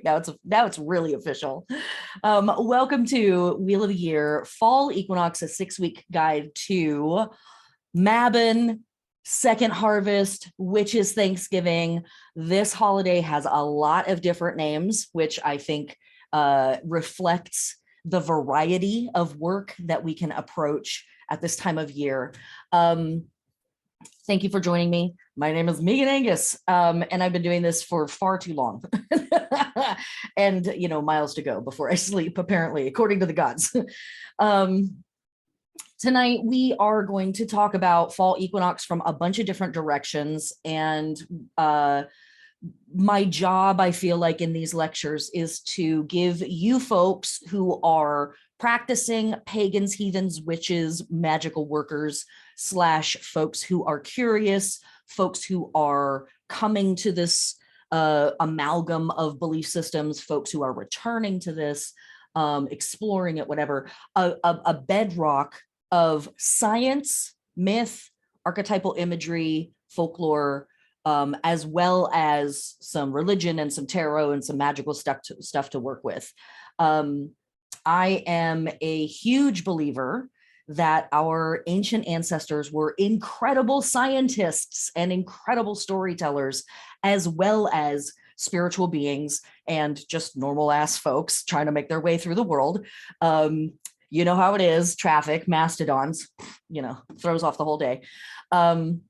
Now it's really official. Welcome to Wheel of the Year Fall Equinox, a 6-week guide to Mabon, Second Harvest, which is Thanksgiving. This holiday has a lot of different names, which I think reflects the variety of work that we can approach at this time of year. Thank you for joining me. My name is Megan Angus, and I've been doing this for far too long. And, you know, miles to go before I sleep, apparently, according to the gods. Tonight, we are going to talk about fall equinox from a bunch of different directions. And my job, I feel like, in these lectures is to give you folks who are practicing pagans, heathens, witches, magical workers, / folks who are curious, folks who are coming to this amalgam of belief systems, folks who are returning to this, exploring it, whatever, a bedrock of science, myth, archetypal imagery, folklore, as well as some religion and some tarot and some magical stuff to work with. I am a huge believer that our ancient ancestors were incredible scientists and incredible storytellers, as well as spiritual beings and just normal ass folks trying to make their way through the world. You know how it is, traffic, mastodons, you know, throws off the whole day. And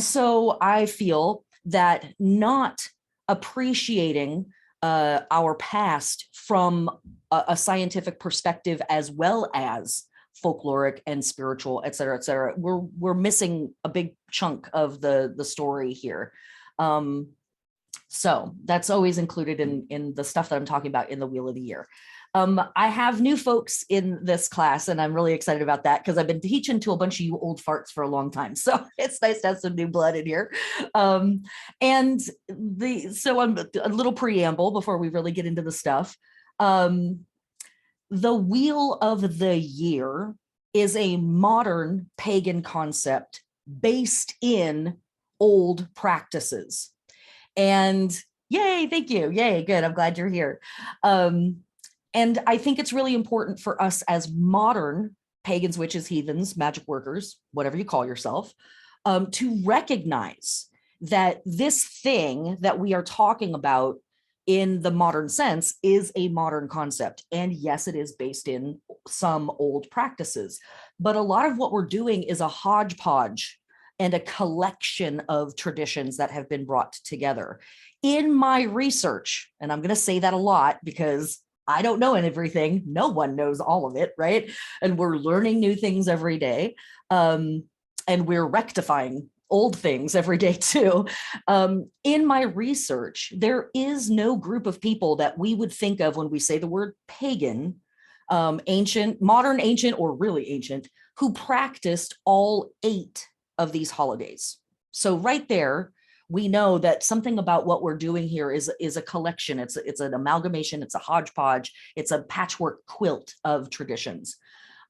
so I feel that not appreciating our past from a scientific perspective, as well as folkloric and spiritual, et cetera, we're missing a big chunk of the story here. So that's always included in the stuff that I'm talking about in the Wheel of the Year. I have new folks in this class, and I'm really excited about that because I've been teaching to a bunch of you old farts for a long time. So it's nice to have some new blood in here. So I'm a little preamble before we really get into the stuff. The Wheel of the Year is a modern pagan concept based in old practices. And yay, thank you. Yay, good. I'm glad you're here. And I think it's really important for us as modern pagans, witches, heathens, magic workers, whatever you call yourself, to recognize that this thing that we are talking about in the modern sense is a modern concept. And yes, it is based in some old practices, but a lot of what we're doing is a hodgepodge and a collection of traditions that have been brought together. In my research, and I'm going to say that a lot because I don't know everything. No one knows all of it, right? And we're learning new things every day. And we're rectifying old things every day too. In my research, there is no group of people that we would think of when we say the word pagan, ancient, modern, ancient, or really ancient, who practiced all 8 of these holidays. So right there, we know that something about what we're doing here is a collection. It's an amalgamation. It's a hodgepodge. It's a patchwork quilt of traditions.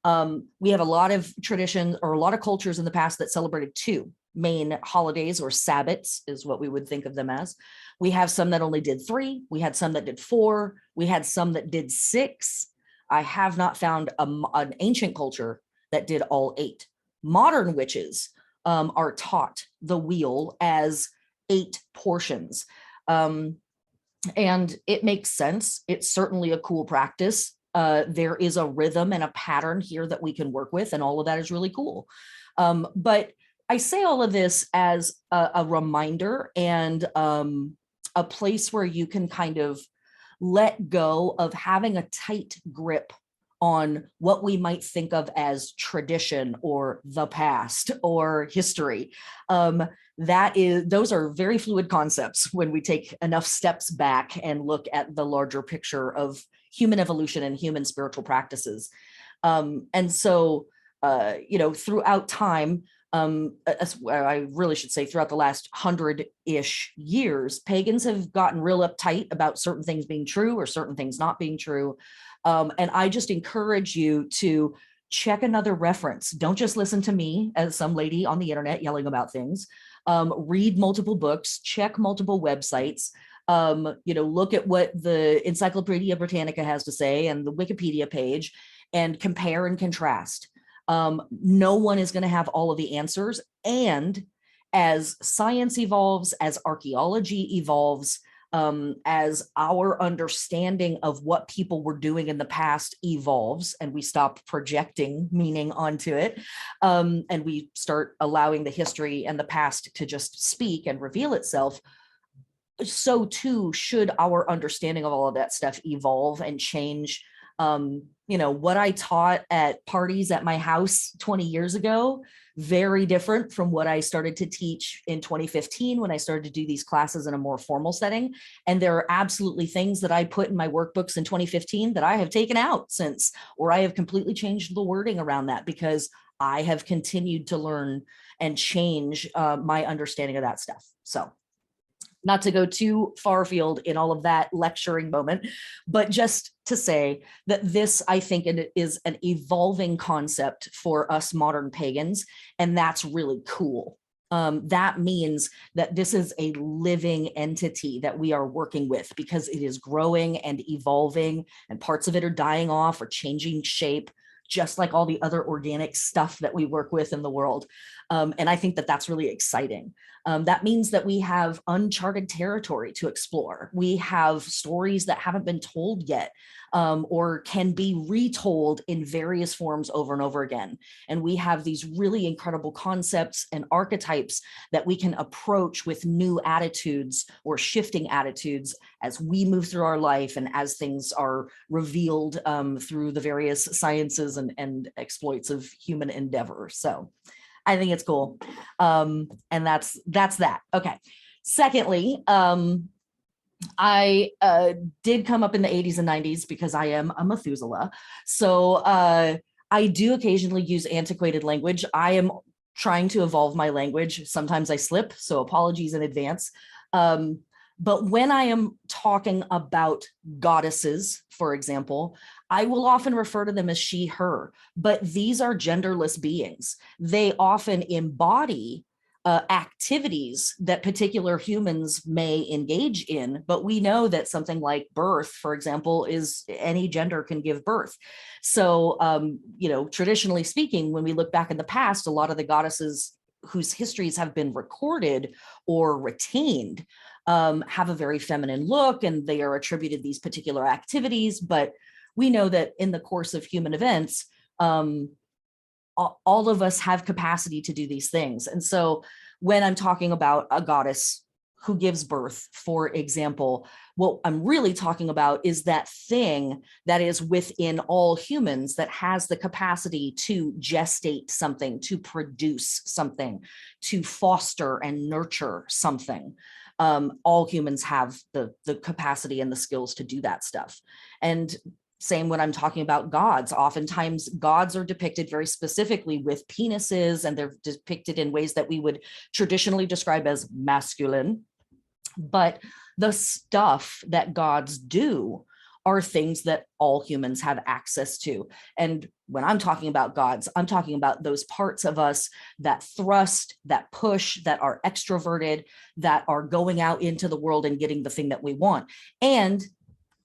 We have a lot of traditions or a lot of cultures in the past that celebrated 2 main holidays, or Sabbats is what we would think of them as. We have some that only did 3. We had some that did 4. We had some that did 6. I have not found an ancient culture that did all 8. Modern witches are taught the wheel as 8 portions. And it makes sense. It's certainly a cool practice. There is a rhythm and a pattern here that we can work with, and all of that is really cool. But I say all of this as a reminder and a place where you can kind of let go of having a tight grip on what we might think of as tradition or the past or history. Those are very fluid concepts when we take enough steps back and look at the larger picture of human evolution and human spiritual practices. And so, throughout time, I really should say throughout the last 100-ish years, pagans have gotten real uptight about certain things being true or certain things not being true. And I just encourage you to check another reference. Don't just listen to me as some lady on the internet yelling about things. Read multiple books, check multiple websites. Look at what the Encyclopedia Britannica has to say and the Wikipedia page and compare and contrast. No one is going to have all of the answers. And as science evolves, as archaeology evolves, as our understanding of what people were doing in the past evolves and we stop projecting meaning onto it, and we start allowing the history and the past to just speak and reveal itself, so too should our understanding of all of that stuff evolve and change. What I taught at parties at my house 20 years ago, very different from what I started to teach in 2015 when I started to do these classes in a more formal setting. And there are absolutely things that I put in my workbooks in 2015 that I have taken out since, or I have completely changed the wording around that because I have continued to learn and change my understanding of that stuff. So, not to go too far afield in all of that lecturing moment, but just to say that this, I think, is an evolving concept for us modern pagans, and that's really cool. That means that this is a living entity that we are working with because it is growing and evolving, and parts of it are dying off or changing shape, just like all the other organic stuff that we work with in the world. And I think that that's really exciting. That means that we have uncharted territory to explore. We have stories that haven't been told yet, or can be retold in various forms over and over again. And we have these really incredible concepts and archetypes that we can approach with new attitudes or shifting attitudes as we move through our life and as things are revealed through the various sciences and exploits of human endeavor. So I think it's cool. And that's that. Okay. Secondly, I did come up in the 80s and 90s because I am a Methuselah. So I do occasionally use antiquated language. I am trying to evolve my language. Sometimes I slip, so apologies in advance. But when I am talking about goddesses, for example, I will often refer to them as she, her, but these are genderless beings. They often embody activities that particular humans may engage in, but we know that something like birth, for example, is any gender can give birth. So, traditionally speaking, when we look back in the past, a lot of the goddesses whose histories have been recorded or retained have a very feminine look, and they are attributed these particular activities. But we know that in the course of human events, all of us have capacity to do these things. And so when I'm talking about a goddess who gives birth, for example, what I'm really talking about is that thing that is within all humans that has the capacity to gestate something, to produce something, to foster and nurture something. All humans have the capacity and the skills to do that stuff. And same when I'm talking about gods. Oftentimes gods are depicted very specifically with penises, and they're depicted in ways that we would traditionally describe as masculine. But the stuff that gods do are things that all humans have access to. And when I'm talking about gods, I'm talking about those parts of us that thrust, that push, that are extroverted, that are going out into the world and getting the thing that we want. And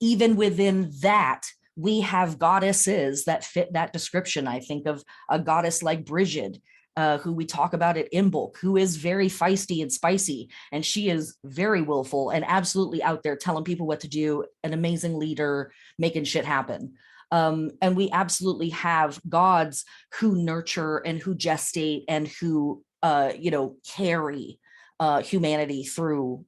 even within that, we have goddesses that fit that description. I think of a goddess like Brigid, who we talk about at Imbolc, who is very feisty and spicy, and she is very willful and absolutely out there telling people what to do, an amazing leader, making shit happen. And we absolutely have gods who nurture and who gestate and who, carry humanity through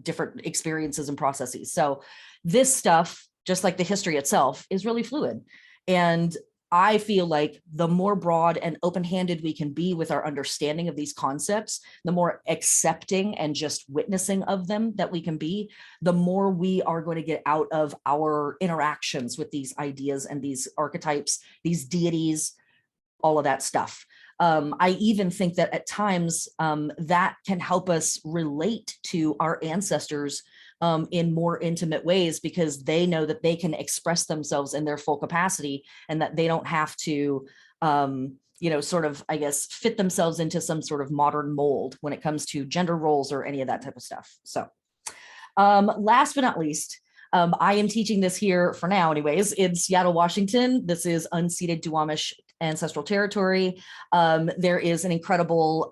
different experiences and processes. So this stuff, just like the history itself, is really fluid. And I feel like the more broad and open-handed we can be with our understanding of these concepts, the more accepting and just witnessing of them that we can be, the more we are going to get out of our interactions with these ideas and these archetypes, these deities, all of that stuff. I even think that at times that can help us relate to our ancestors in more intimate ways, because they know that they can express themselves in their full capacity and that they don't have to, sort of, I guess, fit themselves into some sort of modern mold when it comes to gender roles or any of that type of stuff. So Last but not least, I am teaching this here for now, anyways, in Seattle, Washington. This is unceded Duwamish ancestral territory. There is an incredible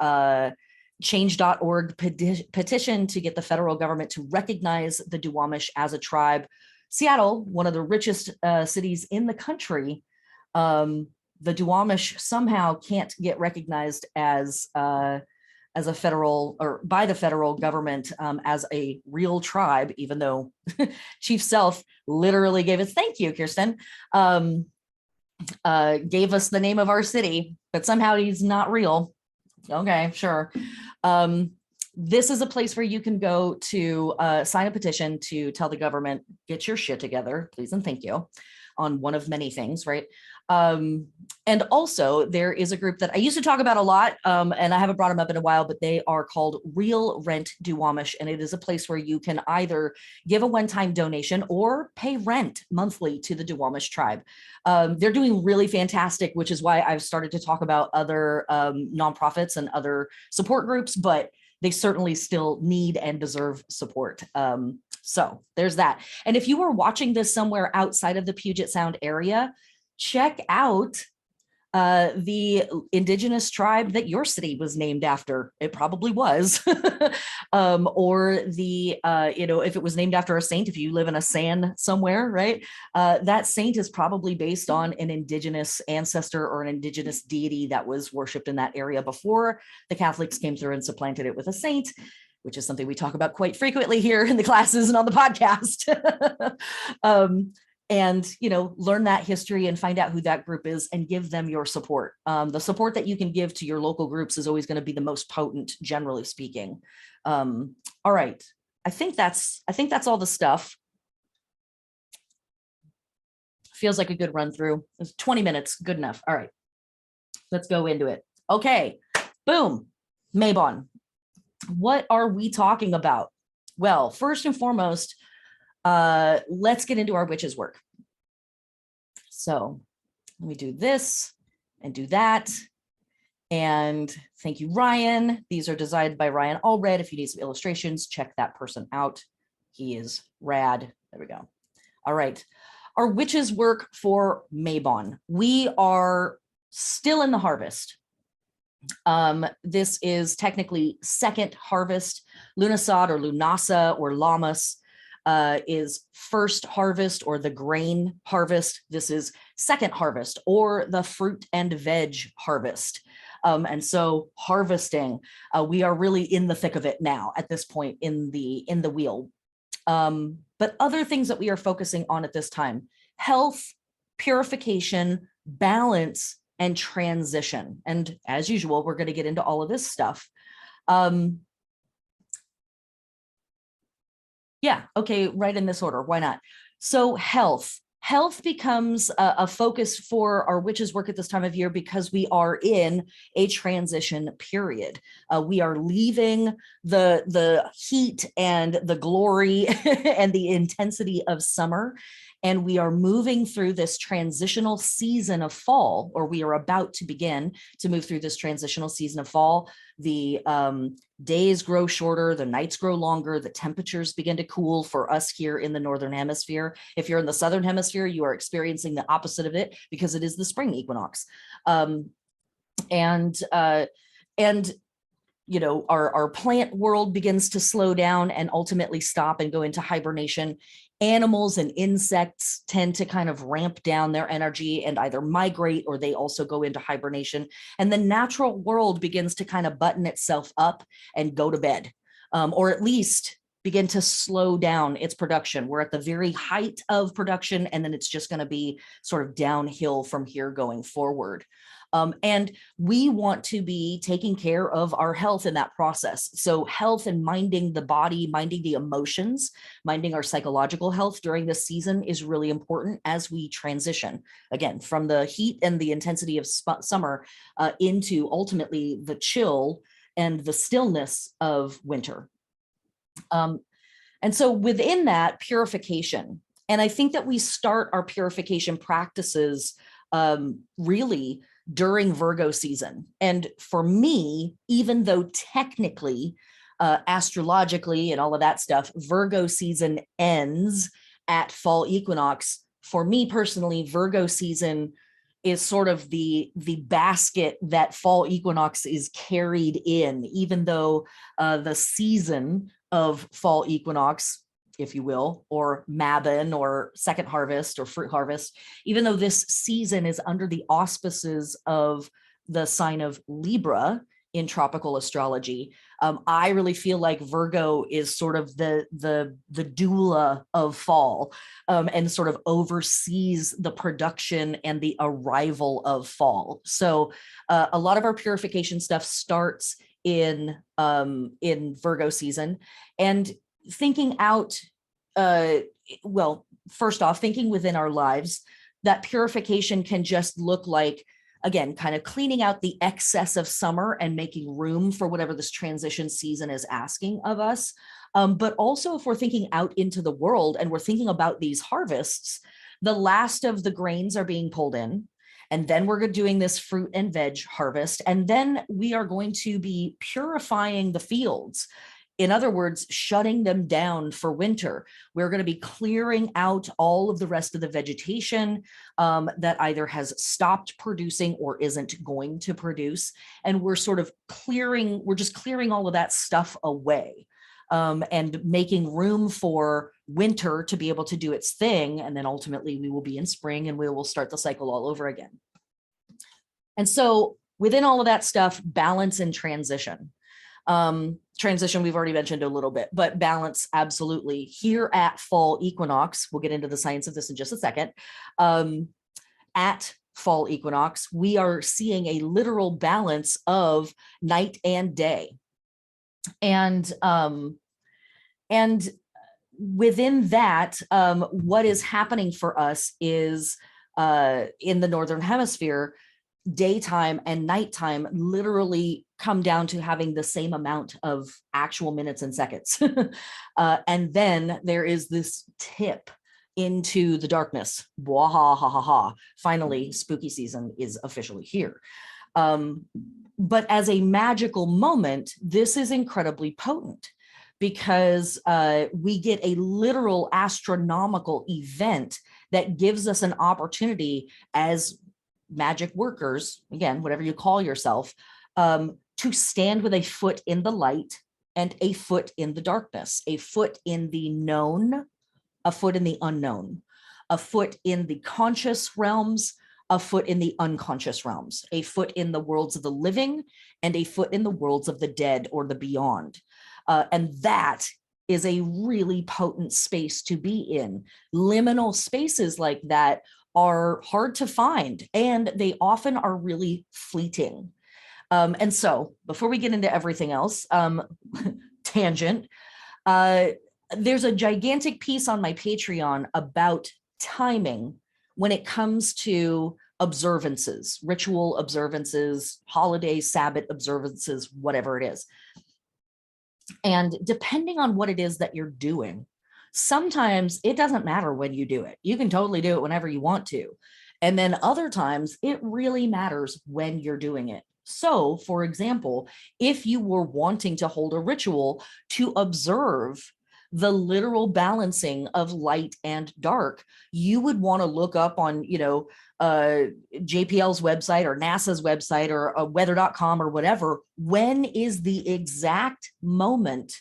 change.org petition to get the federal government to recognize the Duwamish as a tribe. Seattle, one of the richest cities in the country, the Duwamish somehow can't get recognized as a federal or by the federal government as a real tribe, even though Chief Self literally gave us, thank you, Kirsten, gave us the name of our city, but somehow he's not real. Okay, sure. This is a place where you can go to sign a petition to tell the government, get your shit together, please and thank you, on one of many things, right? And also there is a group that I used to talk about a lot, and I haven't brought them up in a while, but they are called Real Rent Duwamish. And it is a place where you can either give a one-time donation or pay rent monthly to the Duwamish tribe. They're doing really fantastic, which is why I've started to talk about other nonprofits and other support groups, but they certainly still need and deserve support. So there's that. And if you were watching this somewhere outside of the Puget Sound area, check out the indigenous tribe that your city was named after. It probably was. Or the, if it was named after a saint, if you live in a san somewhere, right? That saint is probably based on an indigenous ancestor or an indigenous deity that was worshipped in that area before the Catholics came through and supplanted it with a saint, which is something we talk about quite frequently here in the classes and on the podcast. And, learn that history and find out who that group is and give them your support. The support that you can give to your local groups is always going to be the most potent, generally speaking. All right. I think that's all the stuff. Feels like a good run through. It's 20 minutes. Good enough. All right. Let's go into it. Okay. Boom. Mabon. What are we talking about? Well, first and foremost, let's get into our witches work. So let me do this and do that. And thank you, Ryan. These are designed by Ryan Allred. If you need some illustrations, check that person out. He is rad. There we go. All right. Our witches work for Mabon. We are still in the harvest. This is technically second harvest. Lunasad or Lunasa or Lamas is first harvest or the grain harvest. This is second harvest or the fruit and veg harvest. And so harvesting, we are really in the thick of it now at this point in the wheel. But other things that we are focusing on at this time: health, purification, balance, and transition. And as usual, we're going to get into all of this stuff. Yeah, okay, right in this order. Why not? So health. Health becomes a focus for our witches work at this time of year because we are in a transition period. We are leaving the heat and the glory and the intensity of summer, and we are moving through this transitional season of fall, or we are about to begin to move through this transitional season of fall. The days grow shorter, the nights grow longer, the temperatures begin to cool for us here in the Northern Hemisphere. If you're in the Southern Hemisphere, you are experiencing the opposite of it because it is the spring equinox. And our plant world begins to slow down and ultimately stop and go into hibernation. Animals and insects tend to kind of ramp down their energy and either migrate or they also go into hibernation. And the natural world begins to kind of button itself up and go to bed, or at least begin to slow down its production. We're at the very height of production, and then it's just going to be sort of downhill from here going forward. And we want to be taking care of our health in that process. So health and minding the body, minding the emotions, minding our psychological health during this season is really important as we transition, again, from the heat and the intensity of summer into ultimately the chill and the stillness of winter. And so within that, purification. And I think that we start our purification practices really during Virgo season. And for me, even though technically astrologically and all of that stuff, Virgo season ends at fall equinox. For me personally, Virgo season is sort of the basket that fall equinox is carried in, even though the season of fall equinox, if you will, or Mabon or second harvest or fruit harvest, even though this season is under the auspices of the sign of Libra in tropical astrology, I really feel like Virgo is sort of the doula of fall, and sort of oversees the production and the arrival of fall. So a lot of our purification stuff starts in Virgo season, and thinking out, well, first off, thinking within our lives, that purification can just look like, again, kind of cleaning out the excess of summer and making room for whatever this transition season is asking of us. But also, if we're thinking out into the world and we're thinking about these harvests, the last of the grains are being pulled in, and then we're doing this fruit and veg harvest, and then we are going to be purifying the fields. In other words, shutting them down for winter. We're going to be clearing out all of the rest of the vegetation that either has stopped producing or isn't going to produce. And we're sort of we're just clearing all of that stuff away, and making room for winter to be able to do its thing. And then ultimately we will be in spring and we will start the cycle all over again. And so within all of that stuff, balance and transition. Transition we've already mentioned a little bit, but balance, absolutely. Here at fall equinox, we'll get into the science of this in just a second. At fall equinox, we are seeing a literal balance of night and day. And within that, what is happening for us is, in the Northern Hemisphere, daytime and nighttime literally come down to having the same amount of actual minutes and seconds. And then there is this tip into the darkness. Bwahahaha. Finally, spooky season is officially here. But as a magical moment, this is incredibly potent, because we get a literal astronomical event that gives us an opportunity as magic workers, again, whatever you call yourself, to stand with a foot in the light and a foot in the darkness, a foot in the known, a foot in the unknown, a foot in the conscious realms, a foot in the unconscious realms, a foot in the worlds of the living, and a foot in the worlds of the dead or the beyond. And that is a really potent space to be in. Liminal spaces like that are hard to find, and they often are really fleeting. And so before we get into everything else, tangent, there's a gigantic piece on my Patreon about timing when it comes to observances, ritual observances, holidays, Sabbath observances, whatever it is. And depending on what it is that you're doing, sometimes it doesn't matter when you do it. You can totally do it whenever you want to. And then other times it really matters when you're doing it. So, for example, if you were wanting to hold a ritual to observe the literal balancing of light and dark, you would want to look up on, JPL's website or NASA's website or weather.com or whatever, when is the exact moment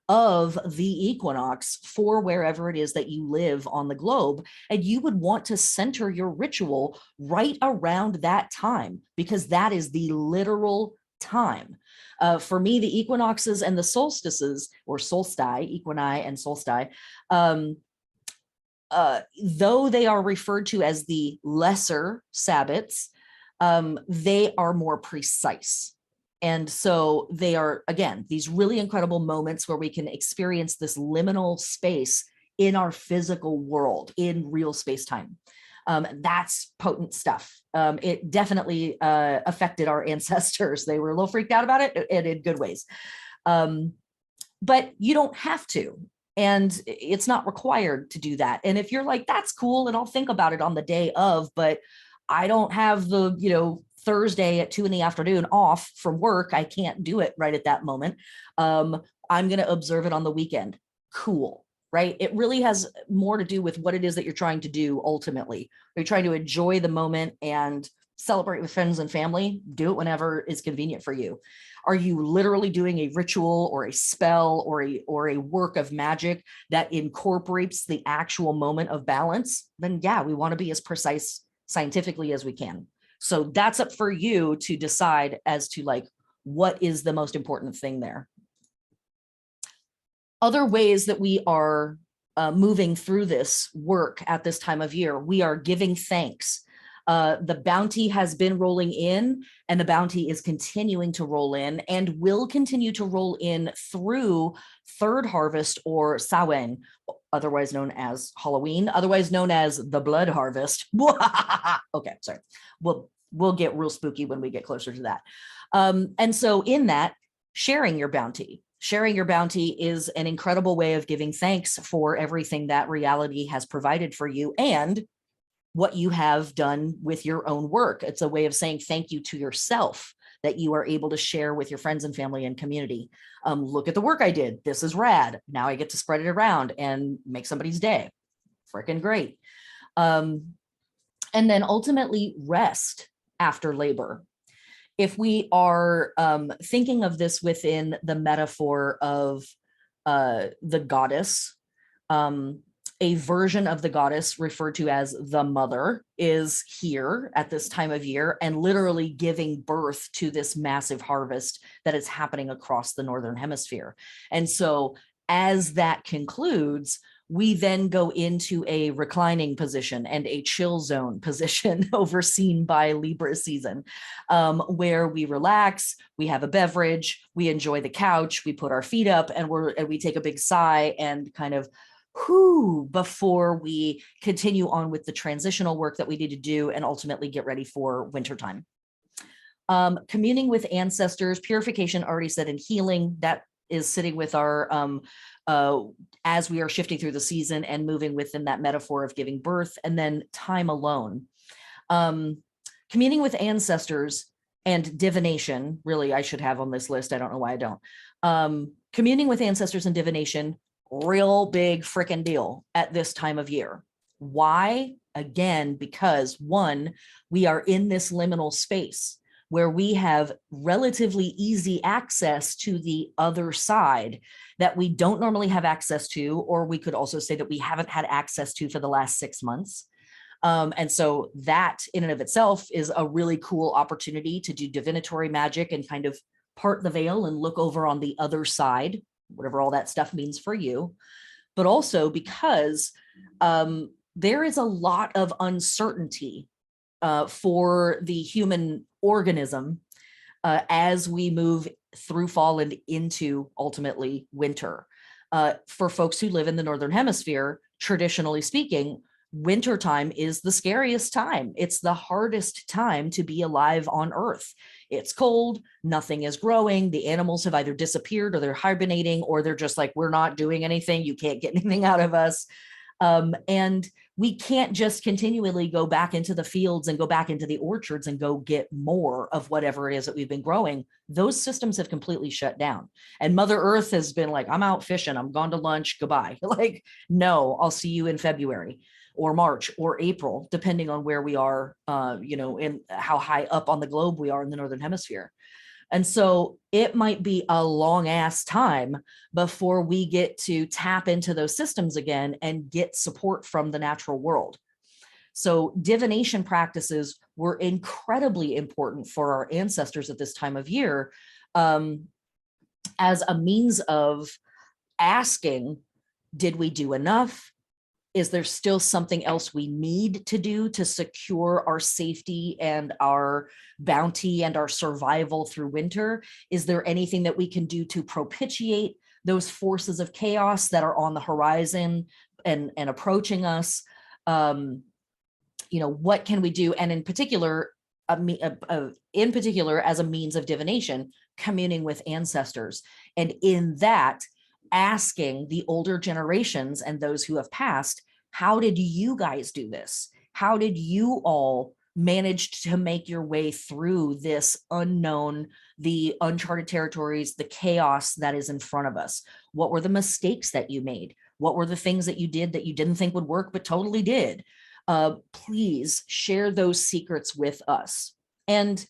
of the equinox for wherever it is that you live on the globe. And you would want to center your ritual right around that time, because that is the literal time. For me, the equinoxes and the solstices, or solstice, equini and solstice, though they are referred to as the lesser Sabbats, they are more precise. And so they are, again, these really incredible moments where we can experience this liminal space in our physical world, in real space-time. That's potent stuff. It definitely affected our ancestors. They were a little freaked out about it, and in good ways. But you don't have to, and it's not required to do that. And if you're like, that's cool, and I'll think about it on the day of, but I don't have the, Thursday at 2 p.m. off from work, I can't do it right at that moment. I'm going to observe it on the weekend. Cool, right? It really has more to do with what it is that you're trying to do ultimately. Are you trying to enjoy the moment and celebrate with friends and family? Do it whenever is convenient for you. Are you literally doing a ritual or a spell or a work of magic that incorporates the actual moment of balance? Then yeah, we want to be as precise scientifically as we can. So that's up for you to decide as to like, what is the most important thing there. Other ways that we are moving through this work at this time of year, we are giving thanks. The bounty has been rolling in, and the bounty is continuing to roll in and will continue to roll in through third harvest, or Samhain, otherwise known as Halloween, otherwise known as the blood harvest. Okay, sorry. We'll get real spooky when we get closer to that. And so in that, sharing your bounty. Sharing your bounty is an incredible way of giving thanks for everything that reality has provided for you and what you have done with your own work. It's a way of saying thank you to yourself that you are able to share with your friends and family and community. Look at the work I did. This is rad. Now I get to spread it around and make somebody's day. Freaking great. And then ultimately rest after labor. If we are thinking of this within the metaphor of the goddess, a version of the goddess referred to as the mother is here at this time of year and literally giving birth to this massive harvest that is happening across the Northern Hemisphere. And so as that concludes, we then go into a reclining position and a chill zone position overseen by Libra season, where we relax, we have a beverage, we enjoy the couch, we put our feet up, and we take a big sigh and kind of whoo before we continue on with the transitional work that we need to do and ultimately get ready for wintertime. Communing with ancestors, purification, already said, and healing, that is sitting with our as we are shifting through the season and moving within that metaphor of giving birth. And then time alone, communing with ancestors and divination. Really, I should have on this list. I don't know why I don't. Communing with ancestors and divination, real big freaking deal at this time of year. Why? Again, because one, we are in this liminal space where we have relatively easy access to the other side that we don't normally have access to, or we could also say that we haven't had access to for the last 6 months. And so that in and of itself is a really cool opportunity to do divinatory magic and kind of part the veil and look over on the other side, whatever all that stuff means for you. But also because there is a lot of uncertainty for the human organism as we move through fall and into ultimately winter. For folks who live in the Northern Hemisphere, traditionally speaking, wintertime is the scariest time. It's the hardest time to be alive on Earth. It's cold, nothing is growing, the animals have either disappeared or they're hibernating, or they're just like, we're not doing anything, you can't get anything out of us. And we can't just continually go back into the fields and go back into the orchards and go get more of whatever it is that we've been growing. Those systems have completely shut down. And Mother Earth has been like, I'm out fishing, I'm gone to lunch, goodbye. Like, no, I'll see you in February or March or April, depending on where we are, and how high up on the globe we are in the Northern Hemisphere. And so it might be a long ass time before we get to tap into those systems again and get support from the natural world. So divination practices were incredibly important for our ancestors at this time of year, as a means of asking, did we do enough? Is there still something else we need to do to secure our safety and our bounty and our survival through winter? Is there anything that we can do to propitiate those forces of chaos that are on the horizon and approaching us? What can we do? And in particular, as a means of divination, communing with ancestors. And in that, asking the older generations and those who have passed, how did you guys do this? How did you all managed to make your way through this unknown, the uncharted territories, the chaos that is in front of us? What were the mistakes that you made? What were the things that you did that you didn't think would work, but totally did? Please share those secrets with us. And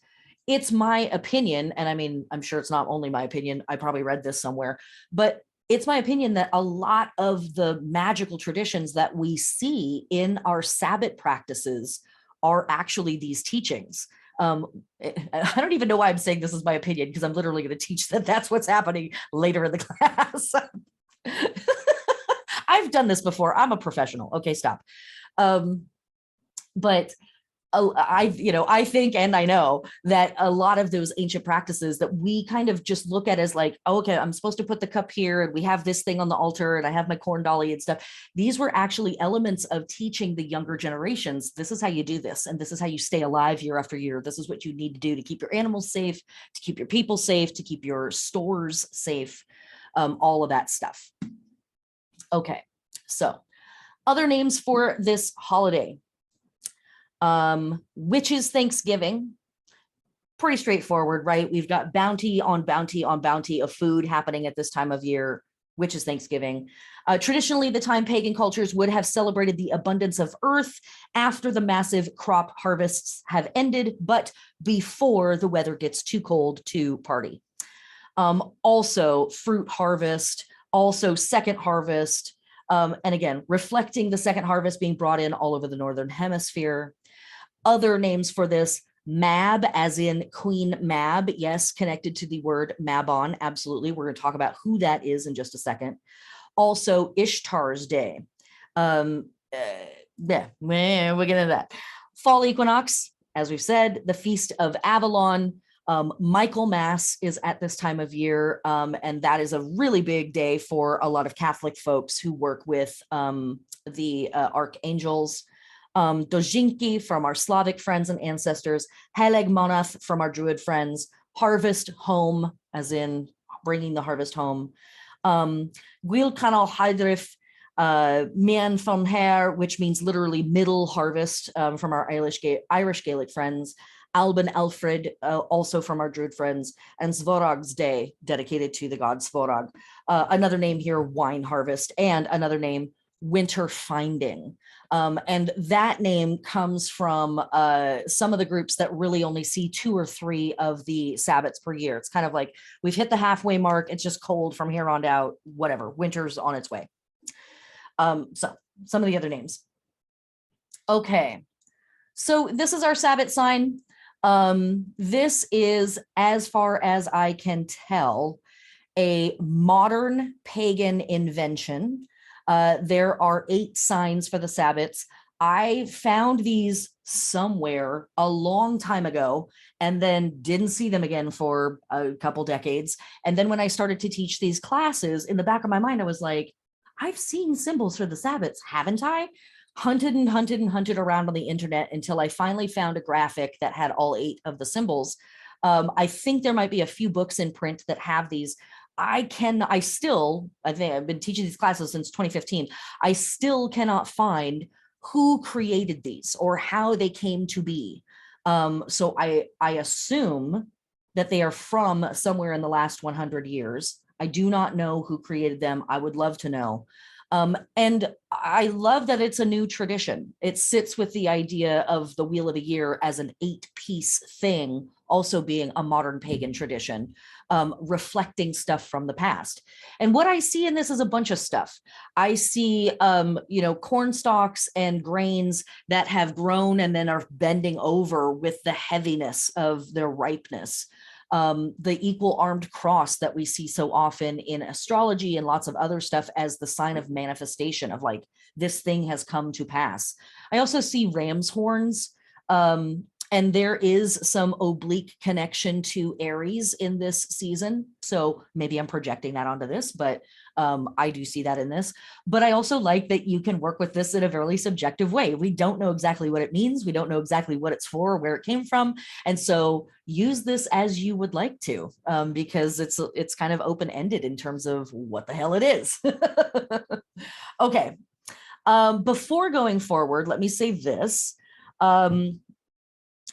it's my opinion, and I mean, I'm sure it's not only my opinion, I probably read this somewhere, but it's my opinion that a lot of the magical traditions that we see in our Sabbath practices are actually these teachings. I don't even know why I'm saying this is my opinion, because I'm literally going to teach that that's what's happening later in the class. I've done this before. I'm a professional. Okay, stop. But I think, and I know that a lot of those ancient practices that we kind of just look at as like, oh, okay, I'm supposed to put the cup here, and we have this thing on the altar, and I have my corn dolly and stuff. These were actually elements of teaching the younger generations. This is how you do this, and this is how you stay alive year after year. This is what you need to do to keep your animals safe, to keep your people safe, to keep your stores safe, all of that stuff. Okay, so other names for this holiday. Witches Thanksgiving, pretty straightforward, right? We've got bounty on bounty on bounty of food happening at this time of year, which is Thanksgiving. Traditionally, the time pagan cultures would have celebrated the abundance of earth after the massive crop harvests have ended, but before the weather gets too cold to party. Also, fruit harvest, also second harvest, and again, reflecting the second harvest being brought in all over the Northern Hemisphere. Other names for this: Mab, as in Queen Mab. Yes, connected to the word Mabon. Absolutely. We're going to talk about who that is in just a second. Also, Ishtar's Day. Yeah, we'll get into that. Fall Equinox, as we've said, the Feast of Avalon. Michaelmas is at this time of year, and that is a really big day for a lot of Catholic folks who work with the archangels. Dojinki from our Slavic friends and ancestors, Heleg Monath from our Druid friends, Harvest Home, as in bringing the harvest home, Gwil Canal Hydrif, Mian von Her, which means literally middle harvest, from our Irish Gaelic friends, Alban Alfred, also from our Druid friends, and Svorog's Day, dedicated to the god Svorog. Another name here, Wine Harvest, and another name, Winter Finding. And that name comes from some of the groups that really only see 2 or 3 of the Sabbats per year. It's kind of like, we've hit the halfway mark, it's just cold from here on out, whatever, winter's on its way. So some of the other names. Okay, so this is our Sabbat sign. This is, as far as I can tell, a modern pagan invention. There are 8 signs for the Sabbats. I found these somewhere a long time ago and then didn't see them again for a couple decades. And then when I started to teach these classes, in the back of my mind, I was like, I've seen symbols for the Sabbats, haven't I? Hunted and hunted and hunted around on the internet until I finally found a graphic that had all 8 of the symbols. I think there might be a few books in print that have these. I think I've been teaching these classes since 2015. I still cannot find who created these or how they came to be. So I assume that they are from somewhere in the last 100 years. I do not know who created them. I would love to know. And I love that it's a new tradition. It sits with the idea of the Wheel of the Year as an 8-piece thing, also being a modern pagan tradition, reflecting stuff from the past. And what I see in this is a bunch of stuff. I see, corn stalks and grains that have grown and then are bending over with the heaviness of their ripeness. The equal armed cross that we see so often in astrology and lots of other stuff as the sign of manifestation of like, this thing has come to pass. I also see ram's horns, and there is some oblique connection to Aries in this season. So maybe I'm projecting that onto this, but I do see that in this. But I also like that you can work with this in a very subjective way. We don't know exactly what it means. We don't know exactly what it's for, where it came from. And so use this as you would like to, because it's kind of open-ended in terms of what the hell it is. Okay. Before going forward, let me say this.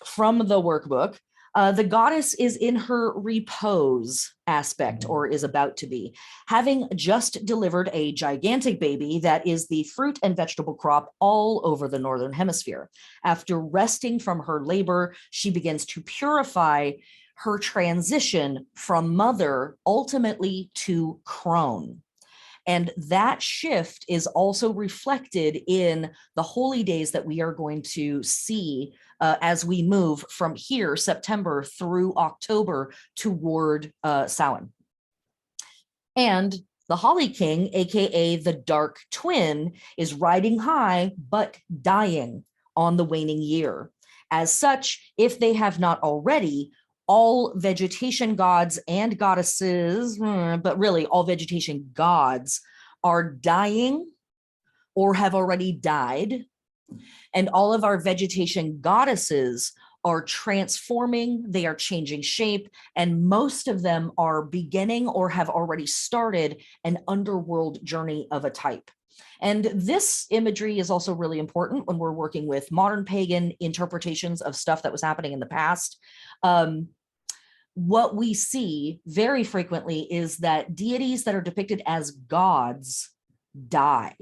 from the workbook, the goddess is in her repose aspect, or is about to be, having just delivered a gigantic baby that is the fruit and vegetable crop all over the northern hemisphere. After resting from her labor, she begins to purify her transition from mother ultimately to crone. And that shift is also reflected in the holy days that we are going to see as we move from here, September through October, toward Samhain. And the Holly King, aka the Dark Twin, is riding high but dying on the waning year. As such, if they have not already, all vegetation gods and goddesses, but really all vegetation gods, are dying or have already died. And all of our vegetation goddesses are transforming, they are changing shape, and most of them are beginning or have already started an underworld journey of a type. And this imagery is also really important when we're working with modern pagan interpretations of stuff that was happening in the past. What we see very frequently is that deities that are depicted as gods die.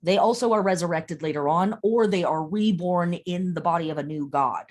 They also are resurrected later on, or they are reborn in the body of a new god.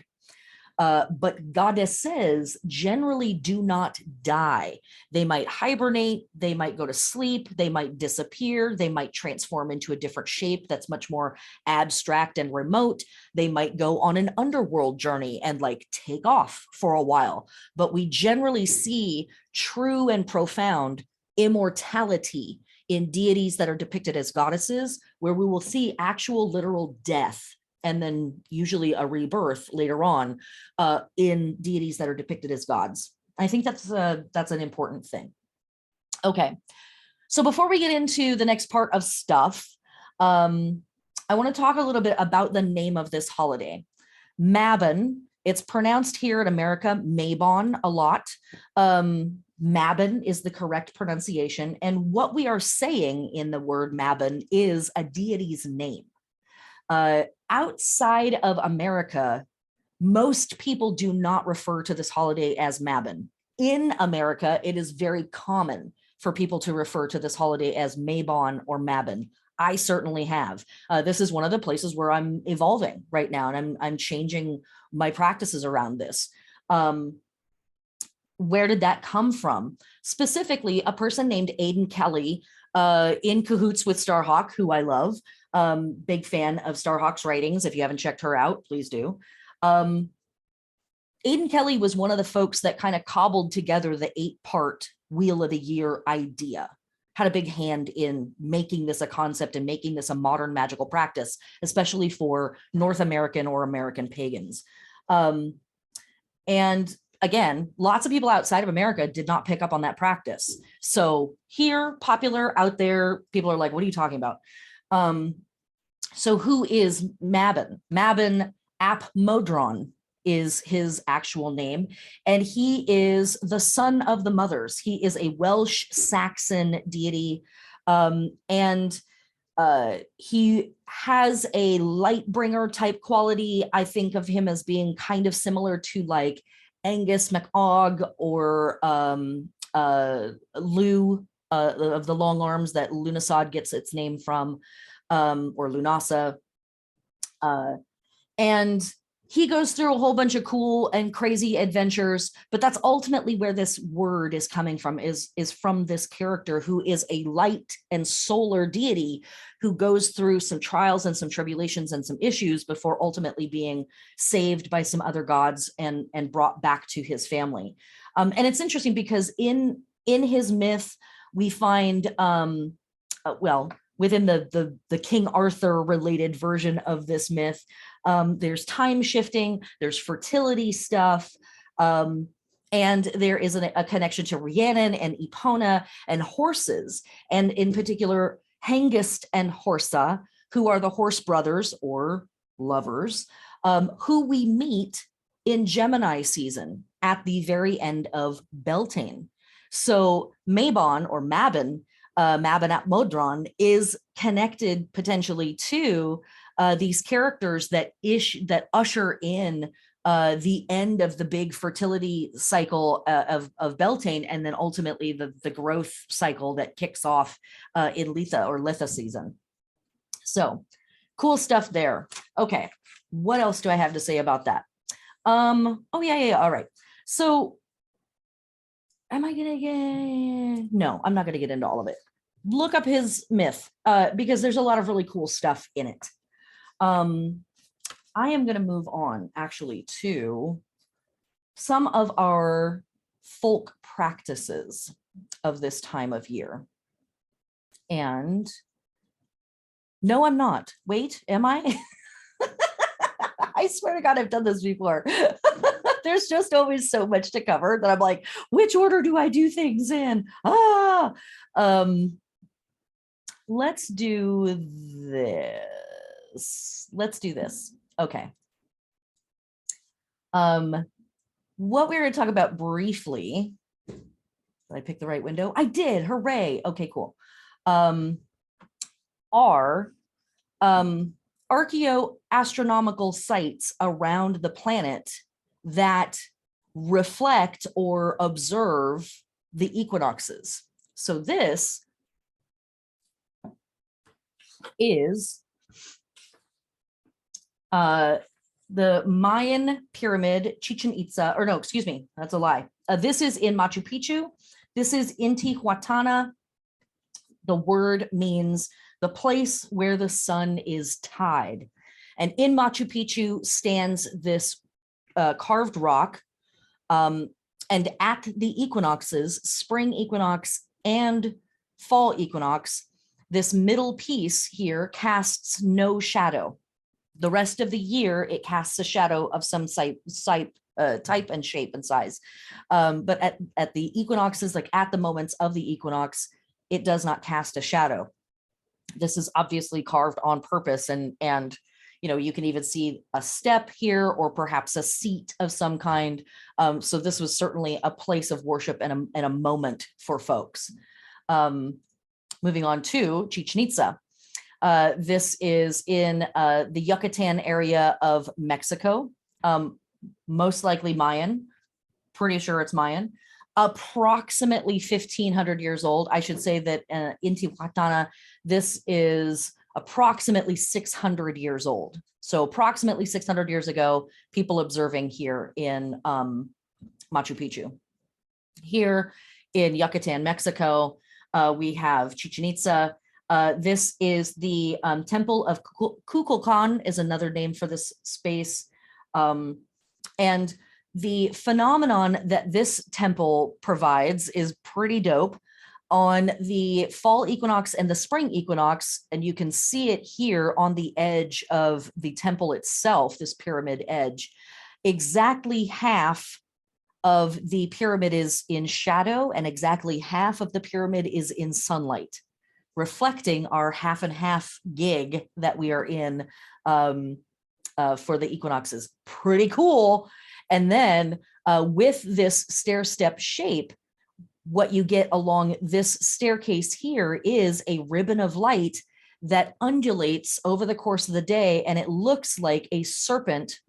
But goddesses generally do not die. They might hibernate, they might go to sleep, they might disappear, they might transform into a different shape that's much more abstract and remote. They might go on an underworld journey and like take off for a while. But we generally see true and profound immortality in deities that are depicted as goddesses, where we will see actual literal death and then usually a rebirth later on in deities that are depicted as gods. I think that's an important thing. Okay, so before we get into the next part of stuff, I want to talk a little bit about the name of this holiday. Mabon, it's pronounced here in America, Mabon a lot. Mabon is the correct pronunciation. And what we are saying in the word Mabon is a deity's name. Outside of America, most people do not refer to this holiday as Mabon. In America, it is very common for people to refer to this holiday as Mabon or Mabon. I certainly have. This is one of the places where I'm evolving right now, and I'm changing my practices around this. Where did that come from? Specifically, a person named Aidan Kelly, in cahoots with Starhawk, who I love. Big fan of Starhawk's writings. If you haven't checked her out, please do. Aidan Kelly was one of the folks that kind of cobbled together the 8-part Wheel of the Year idea. Had a big hand in making this a concept and making this a modern magical practice, especially for North American or American pagans. And again, lots of people outside of America did not pick up on that practice. So here, popular out there, people are like, what are you talking about? So who is Mabon? Mabon ap Modron is his actual name, and he is the son of the mothers. He is a Welsh Saxon deity, and he has a light bringer type quality. I think of him as being kind of similar to like Angus MacOg or Lu of the long arms that Lughnasadh gets its name from. Or Lunasa. And he goes through a whole bunch of cool and crazy adventures, but that's ultimately where this word is coming from, is from this character who is a light and solar deity who goes through some trials and some tribulations and some issues before ultimately being saved by some other gods and brought back to his family. And it's interesting because in his myth, we find, within the King Arthur related version of this myth, there's time shifting, there's fertility stuff, and there is a connection to Rhiannon and Epona and horses, and in particular, Hengist and Horsa, who are the horse brothers or lovers, who we meet in Gemini season at the very end of Beltane. So Mabon or Mabon, Mabon ap Modron, is connected potentially to these characters that usher in the end of the big fertility cycle of Beltane, and then ultimately the growth cycle that kicks off in Litha season. So cool stuff there. Okay, what else do I have to say about that? Oh yeah. All right. So am I gonna get? No, I'm not gonna get into all of it. Look up his myth because there's a lot of really cool stuff in it. I am going to move on actually to some of our folk practices of this time of year. And no, I'm not. Wait, am I? I swear to God, I've done this before. There's just always so much to cover that I'm like, which order do I do things in? Let's do this. Okay. What we're going to talk about briefly. Did I pick the right window? I did. Hooray. Okay, cool. Are archaeoastronomical sites around the planet that reflect or observe the equinoxes. So this is the Mayan pyramid, Chichen Itza, or no, excuse me, that's a lie. This is in Machu Picchu. This is Intihuatana. The word means the place where the sun is tied. And in Machu Picchu stands this carved rock. And at the equinoxes, spring equinox and fall equinox, this middle piece here casts no shadow. The rest of the year, it casts a shadow of some type and shape and size. But at the equinoxes, like at the moments of the equinox, it does not cast a shadow. This is obviously carved on purpose, and you know, you can even see a step here or perhaps a seat of some kind. So this was certainly a place of worship and a moment for folks. Moving on to Chichen Itza. This is in the Yucatan area of Mexico, most likely Mayan, pretty sure it's Mayan, approximately 1,500 years old. I should say that Intihuatana, this is approximately 600 years old. So approximately 600 years ago, people observing here in Machu Picchu. Here in Yucatan, Mexico, we have Chichen Itza. This is the Temple of Kukulkan is another name for this space. And the phenomenon that this temple provides is pretty dope. On the fall equinox and the spring equinox, and you can see it here on the edge of the temple itself, this pyramid edge, exactly half of the pyramid is in shadow and exactly half of the pyramid is in sunlight, reflecting our half and half gig that we are in for the equinoxes. Pretty cool. And then with this stair step shape, what you get along this staircase here is a ribbon of light that undulates over the course of the day, and it looks like a serpent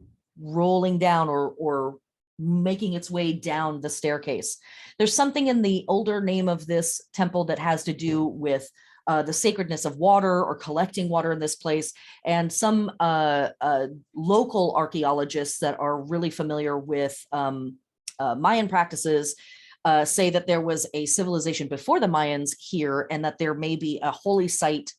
rolling down or making its way down the staircase. There's something in the older name of this temple that has to do with the sacredness of water or collecting water in this place. And some local archaeologists that are really familiar with Mayan practices say that there was a civilization before the Mayans here, and that there may be a holy site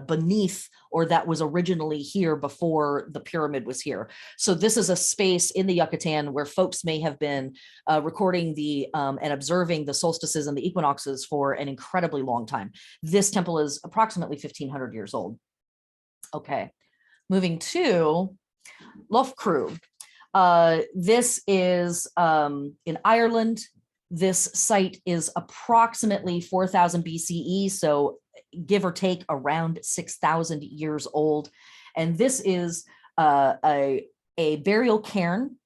beneath, or that was originally here before the pyramid was here. So this is a space in the Yucatan where folks may have been recording the and observing the solstices and the equinoxes for an incredibly long time. This temple is approximately 1,500 years old. Okay, moving to Loughcrew. This is in Ireland. This site is approximately 4,000 BCE, so give or take around 6,000 years old. And this is a burial cairn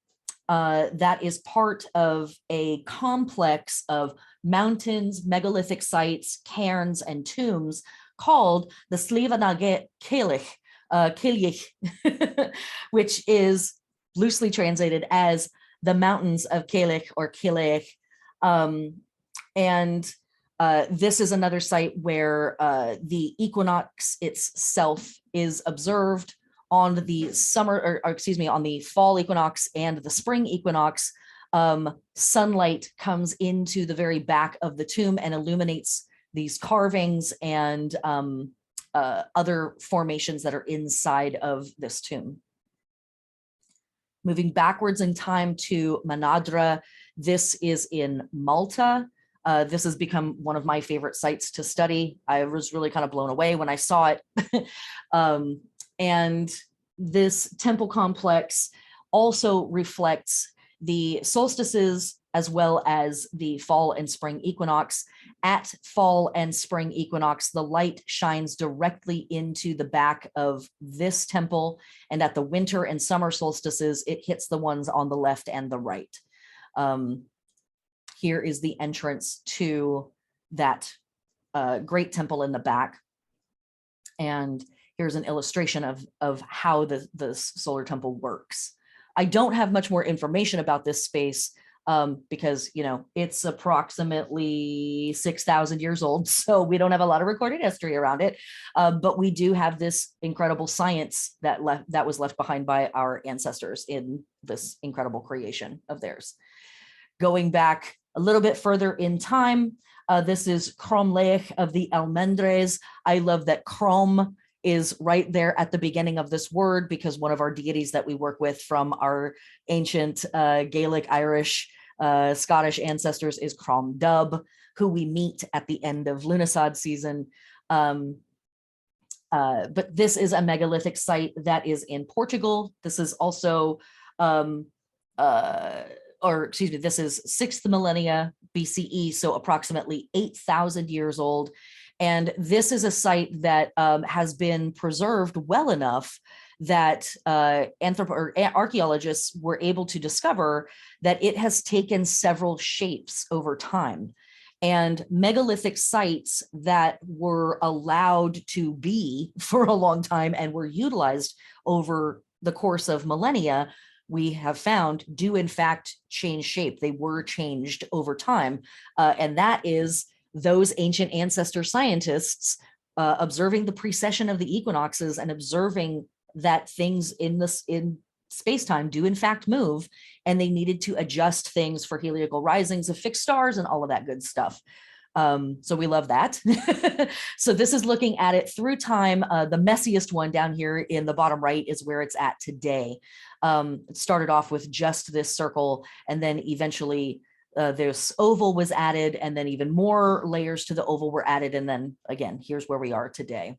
that is part of a complex of mountains, megalithic sites, cairns, and tombs called the Slievenage Cailleach, which is loosely translated as the mountains of Kelech or Kilech. And this is another site where the equinox itself is observed on the summer, or excuse me, on the fall equinox and the spring equinox. Sunlight comes into the very back of the tomb and illuminates these carvings and other formations that are inside of this tomb. Moving backwards in time to Manadra, this is in Malta. This has become one of my favorite sites to study. I was really kind of blown away when I saw it. And this temple complex also reflects the solstices as well as the fall and spring equinox. At fall and spring equinox, the light shines directly into the back of this temple, and at the winter and summer solstices, it hits the ones on the left and the right. Here is the entrance to that great temple in the back. And here's an illustration of how the solar temple works. I don't have much more information about this space because, you know, it's approximately 6,000 years old. So we don't have a lot of recorded history around it. But we do have this incredible science that was left behind by our ancestors in this incredible creation of theirs. Going back a little bit further in time, this is Crone of the Almendres. I love that Crone is right there at the beginning of this word, because one of our deities that we work with from our ancient Gaelic, Irish, Scottish ancestors is Crone Dub, who we meet at the end of Lughnasadh season. But this is a megalithic site that is in Portugal. This is also, this is 6th millennia BCE, so approximately 8,000 years old. And this is a site that has been preserved well enough that archaeologists were able to discover that it has taken several shapes over time. And megalithic sites that were allowed to be for a long time and were utilized over the course of millennia, we have found do in fact change shape. They were changed over time. And that is those ancient ancestor scientists observing the precession of the equinoxes and observing that things in space-time do in fact move, and they needed to adjust things for heliacal risings of fixed stars and all of that good stuff. So we love that. So this is looking at it through time. The messiest one down here in the bottom right is where it's at today. It started off with just this circle, and then eventually this oval was added, and then even more layers to the oval were added. And then again, here's where we are today,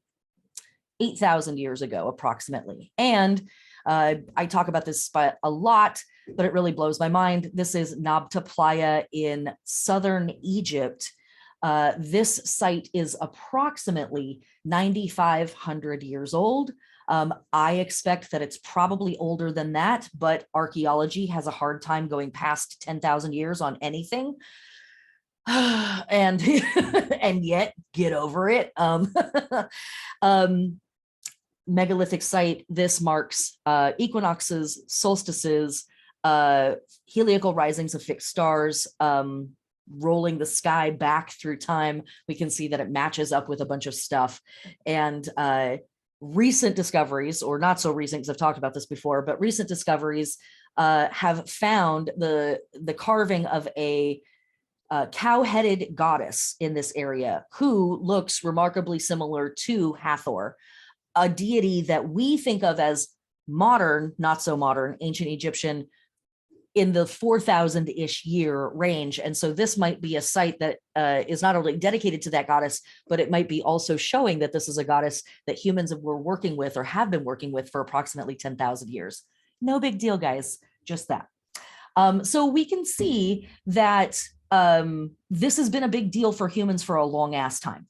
8,000 years ago, approximately. And I talk about this spot a lot, but it really blows my mind. This is Nabta Playa in southern Egypt. This site is approximately 9,500 years old. I expect that it's probably older than that, but archaeology has a hard time going past 10,000 years on anything. And and yet get over it. Megalithic site. This marks equinoxes, solstices, heliacal risings of fixed stars, rolling the sky back through time. We can see that it matches up with a bunch of stuff. And recent discoveries, or not so recent because I've talked about this before, but recent discoveries have found the carving of a cow-headed goddess in this area who looks remarkably similar to Hathor, a deity that we think of as modern, not so modern, ancient Egyptian, in the 4,000-ish year range. And so this might be a site that is not only dedicated to that goddess, but it might be also showing that this is a goddess that humans were working with or have been working with for approximately 10,000 years. No big deal, guys, just that. So we can see that this has been a big deal for humans for a long ass time.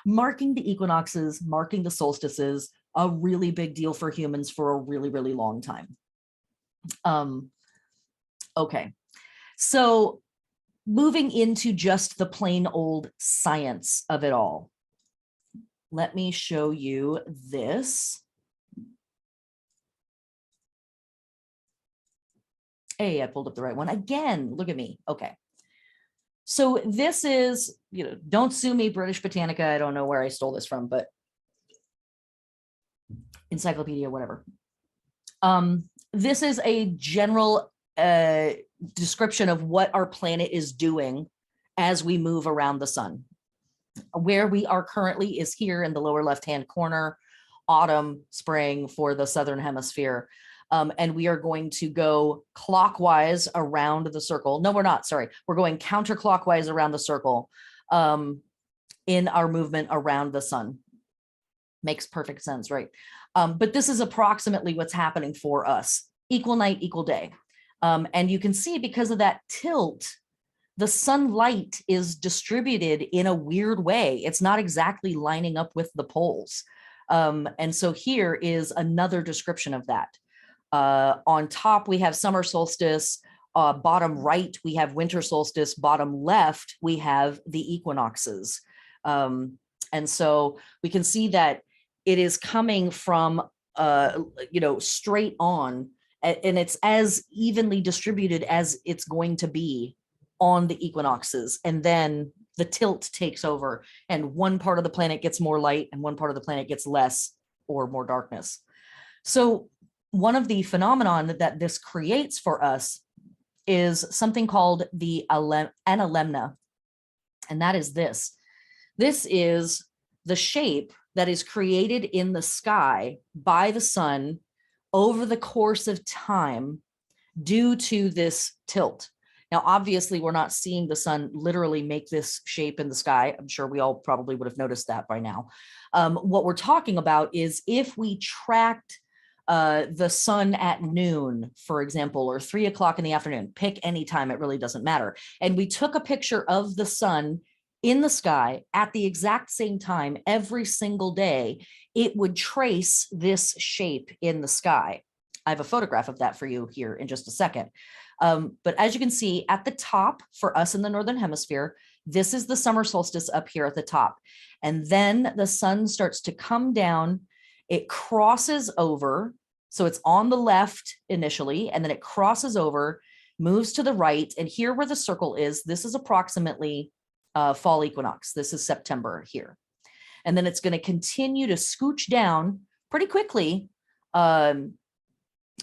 Marking the equinoxes, marking the solstices, a really big deal for humans for a really, really long time. Okay, so moving into just the plain old science of it all. Let me show you this. Hey, I pulled up the right one again. Look at me. Okay. So this is, don't sue me, British Botanica. I don't know where I stole this from, but encyclopedia, whatever. This is a general description of what our planet is doing as we move around the sun. Where we are currently is here in the lower left-hand corner, autumn, spring for the southern hemisphere. And we are going to go clockwise around the circle. No, we're not, sorry. We're going counterclockwise around the circle in our movement around the sun. Makes perfect sense, right? But this is approximately what's happening for us. Equal night, equal day. And you can see because of that tilt, the sunlight is distributed in a weird way. It's not exactly lining up with the poles. And so here is another description of that. On top, we have summer solstice. Bottom right, we have winter solstice. Bottom left, we have the equinoxes. And so we can see that it is coming from, straight on, and it's as evenly distributed as it's going to be on the equinoxes. And then the tilt takes over and one part of the planet gets more light and one part of the planet gets less or more darkness. So one of the phenomenon that this creates for us is something called the analemma. And that is this. This is the shape that is created in the sky by the sun over the course of time due to this tilt. Now, obviously, we're not seeing the sun literally make this shape in the sky. I'm sure we all probably would have noticed that by now. What we're talking about is if we tracked the sun at noon, for example, or 3 o'clock in the afternoon, pick any time, it really doesn't matter. And we took a picture of the sun in the sky at the exact same time every single day, it would trace this shape in the sky. I have a photograph of that for you here in just a second. But as you can see at the top for us in the Northern Hemisphere, this is the summer solstice up here at the top. And then the sun starts to come down, it crosses over. So it's on the left initially, and then it crosses over, moves to the right. And here where the circle is, this is approximately fall equinox. This is September here. And then it's going to continue to scooch down pretty quickly on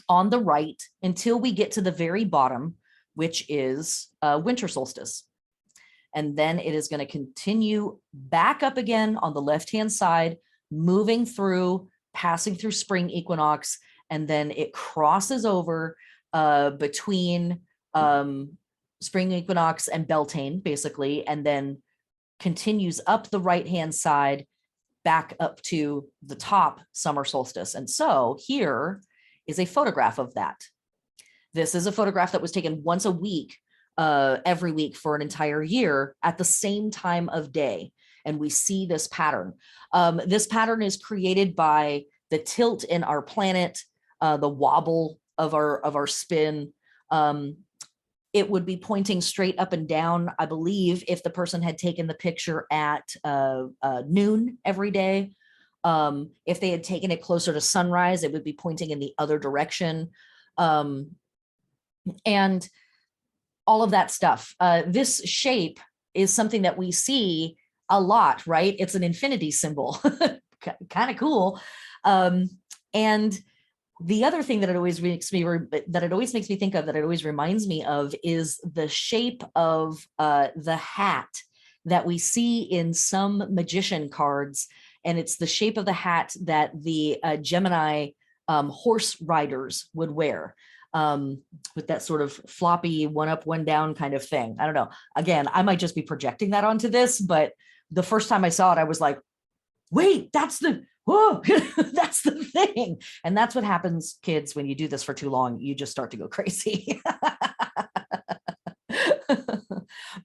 the right until we get to the very bottom, which is winter solstice. And then it is going to continue back up again on the left-hand side, moving through, passing through spring equinox, and then it crosses over between spring equinox and Beltane, basically, and then continues up the right-hand side back up to the top summer solstice. And so here is a photograph of that. This is a photograph that was taken once a week, every week for an entire year at the same time of day. And we see this pattern. This pattern is created by the tilt in our planet, the wobble of our spin. It would be pointing straight up and down, I believe, if the person had taken the picture at noon every day. If they had taken it closer to sunrise, it would be pointing in the other direction. And all of that stuff. This shape is something that we see a lot, right? It's an infinity symbol, kind of cool. And the other thing that it always makes me think of, that it always reminds me of, is the shape of the hat that we see in some magician cards. And it's the shape of the hat that the Gemini horse riders would wear, with that sort of floppy one up, one down kind of thing. I don't know. Again, I might just be projecting that onto this, but the first time I saw it, I was like, wait, that's the, whoa, that's the thing. And that's what happens, kids, when you do this for too long, you just start to go crazy.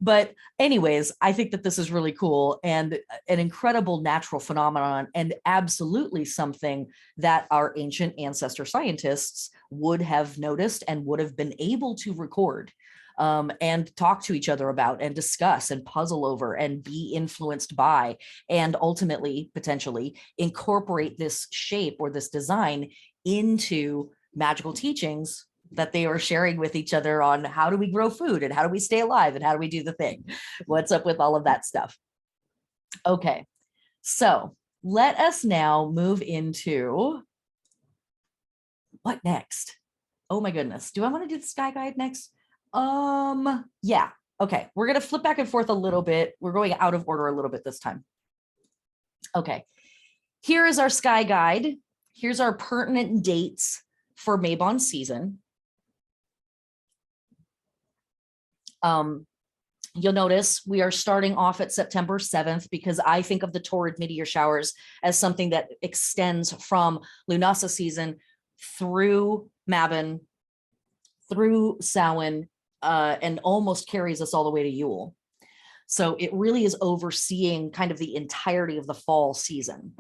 But anyways, I think that this is really cool and an incredible natural phenomenon, and absolutely something that our ancient ancestor scientists would have noticed and would have been able to record and talk to each other about and discuss and puzzle over and be influenced by, and ultimately potentially incorporate this shape or this design into magical teachings that they are sharing with each other on how do we grow food and how do we stay alive and how do we do the thing. What's up with all of that stuff? Okay, so let us now move into what next? Oh my goodness. Do I want to do the sky guide next? Yeah. Okay. We're going to flip back and forth a little bit. We're going out of order a little bit this time. Okay. Here is our sky guide. Here's our pertinent dates for Mabon season. You'll notice we are starting off at September 7th because I think of the torrid meteor showers as something that extends from Lunasa season through Mabon, through Samhain, and almost carries us all the way to Yule. So it really is overseeing kind of the entirety of the fall season.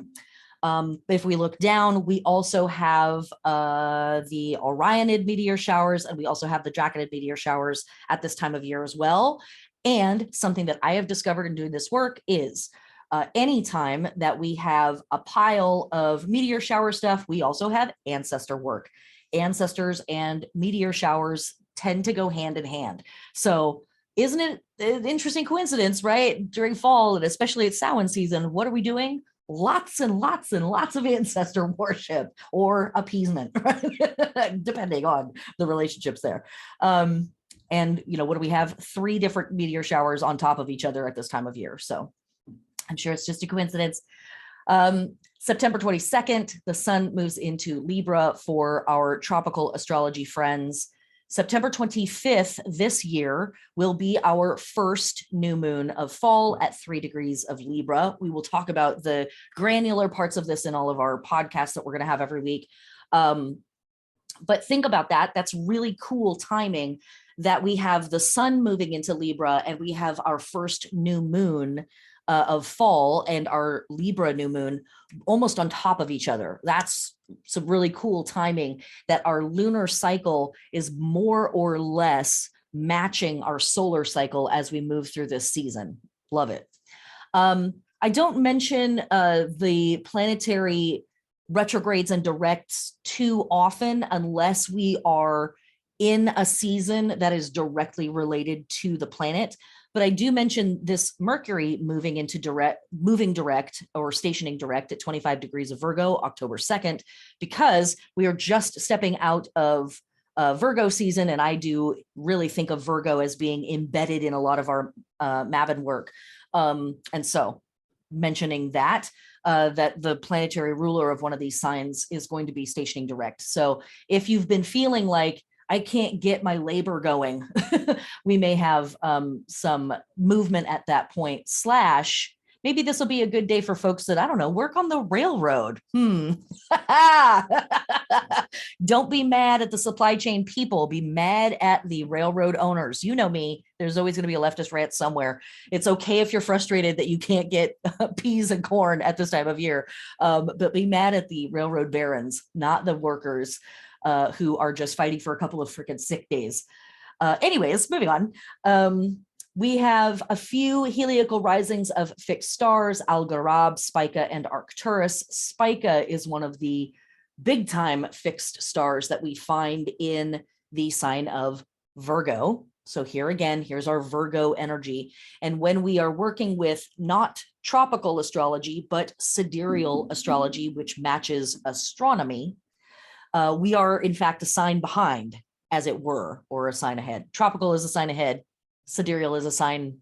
If we look down, we also have the Orionid meteor showers, and we also have the Draconid meteor showers at this time of year as well. And something that I have discovered in doing this work is anytime that we have a pile of meteor shower stuff, we also have ancestor work. Ancestors and meteor showers tend to go hand in hand. So isn't it an interesting coincidence, right? During fall, and especially at Samhain season, what are we doing? Lots and lots and lots of ancestor worship or appeasement, right? Depending on the relationships there. And, you know, what do we have? 3 different meteor showers on top of each other at this time of year. So I'm sure it's just a coincidence. September 22nd, the sun moves into Libra for our tropical astrology friends. September 25th this year will be our first new moon of fall at 3 degrees of Libra. We will talk about the granular parts of this in all of our podcasts that we're going to have every week. But think about that. That's really cool timing that we have the sun moving into Libra and we have our first new moon of fall and our Libra new moon almost on top of each other. That's some really cool timing that our lunar cycle is more or less matching our solar cycle as we move through this season. Love it. I don't mention the planetary retrogrades and directs too often unless we are in a season that is directly related to the planet. But I do mention this Mercury moving direct or stationing direct at 25 degrees of Virgo, October 2nd, because we are just stepping out of Virgo season. And I do really think of Virgo as being embedded in a lot of our Mabon work. And so mentioning that the planetary ruler of one of these signs is going to be stationing direct. So if you've been feeling like, I can't get my labor going, we may have some movement at that point, / maybe this will be a good day for folks that, I don't know, work on the railroad. Don't be mad at the supply chain people, be mad at the railroad owners. You know me, there's always going to be a leftist rant somewhere. It's okay if you're frustrated that you can't get peas and corn at this time of year, but be mad at the railroad barons, not the workers who are just fighting for a couple of freaking sick days. Anyways, moving on. We have a few heliacal risings of fixed stars, Algarab, Spica, and Arcturus. Spica is one of the big time fixed stars that we find in the sign of Virgo. So here again, here's our Virgo energy. And when we are working with not tropical astrology, but sidereal astrology, which matches astronomy, we are in fact a sign behind, as it were, or a sign ahead. Tropical is a sign ahead. Sidereal is a sign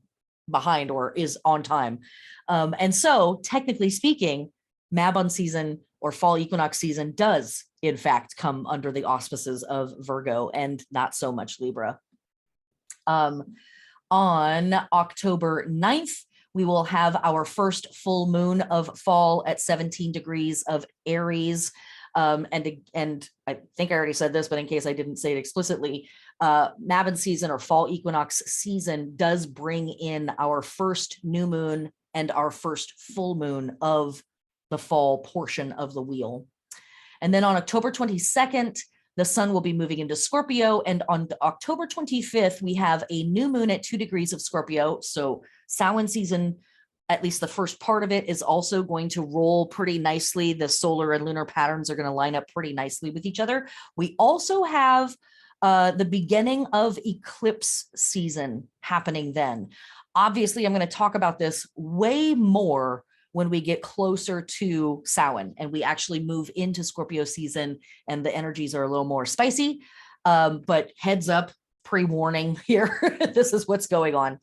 behind or is on time. And so technically speaking, Mabon season or fall equinox season does in fact come under the auspices of Virgo and not so much Libra. On October 9th, we will have our first full moon of fall at 17 degrees of Aries. And I think I already said this, but in case I didn't say it explicitly, Mabon season or fall equinox season does bring in our first new moon and our first full moon of the fall portion of the wheel. And then on October 22nd, the sun will be moving into Scorpio. And on October 25th, we have a new moon at 2 degrees of Scorpio. So Samhain season, at least the first part of it, is also going to roll pretty nicely. The solar and lunar patterns are going to line up pretty nicely with each other. We also have the beginning of eclipse season happening then. Obviously, I'm going to talk about this way more when we get closer to Samhain and we actually move into Scorpio season and the energies are a little more spicy. But heads up, pre-warning here, this is what's going on.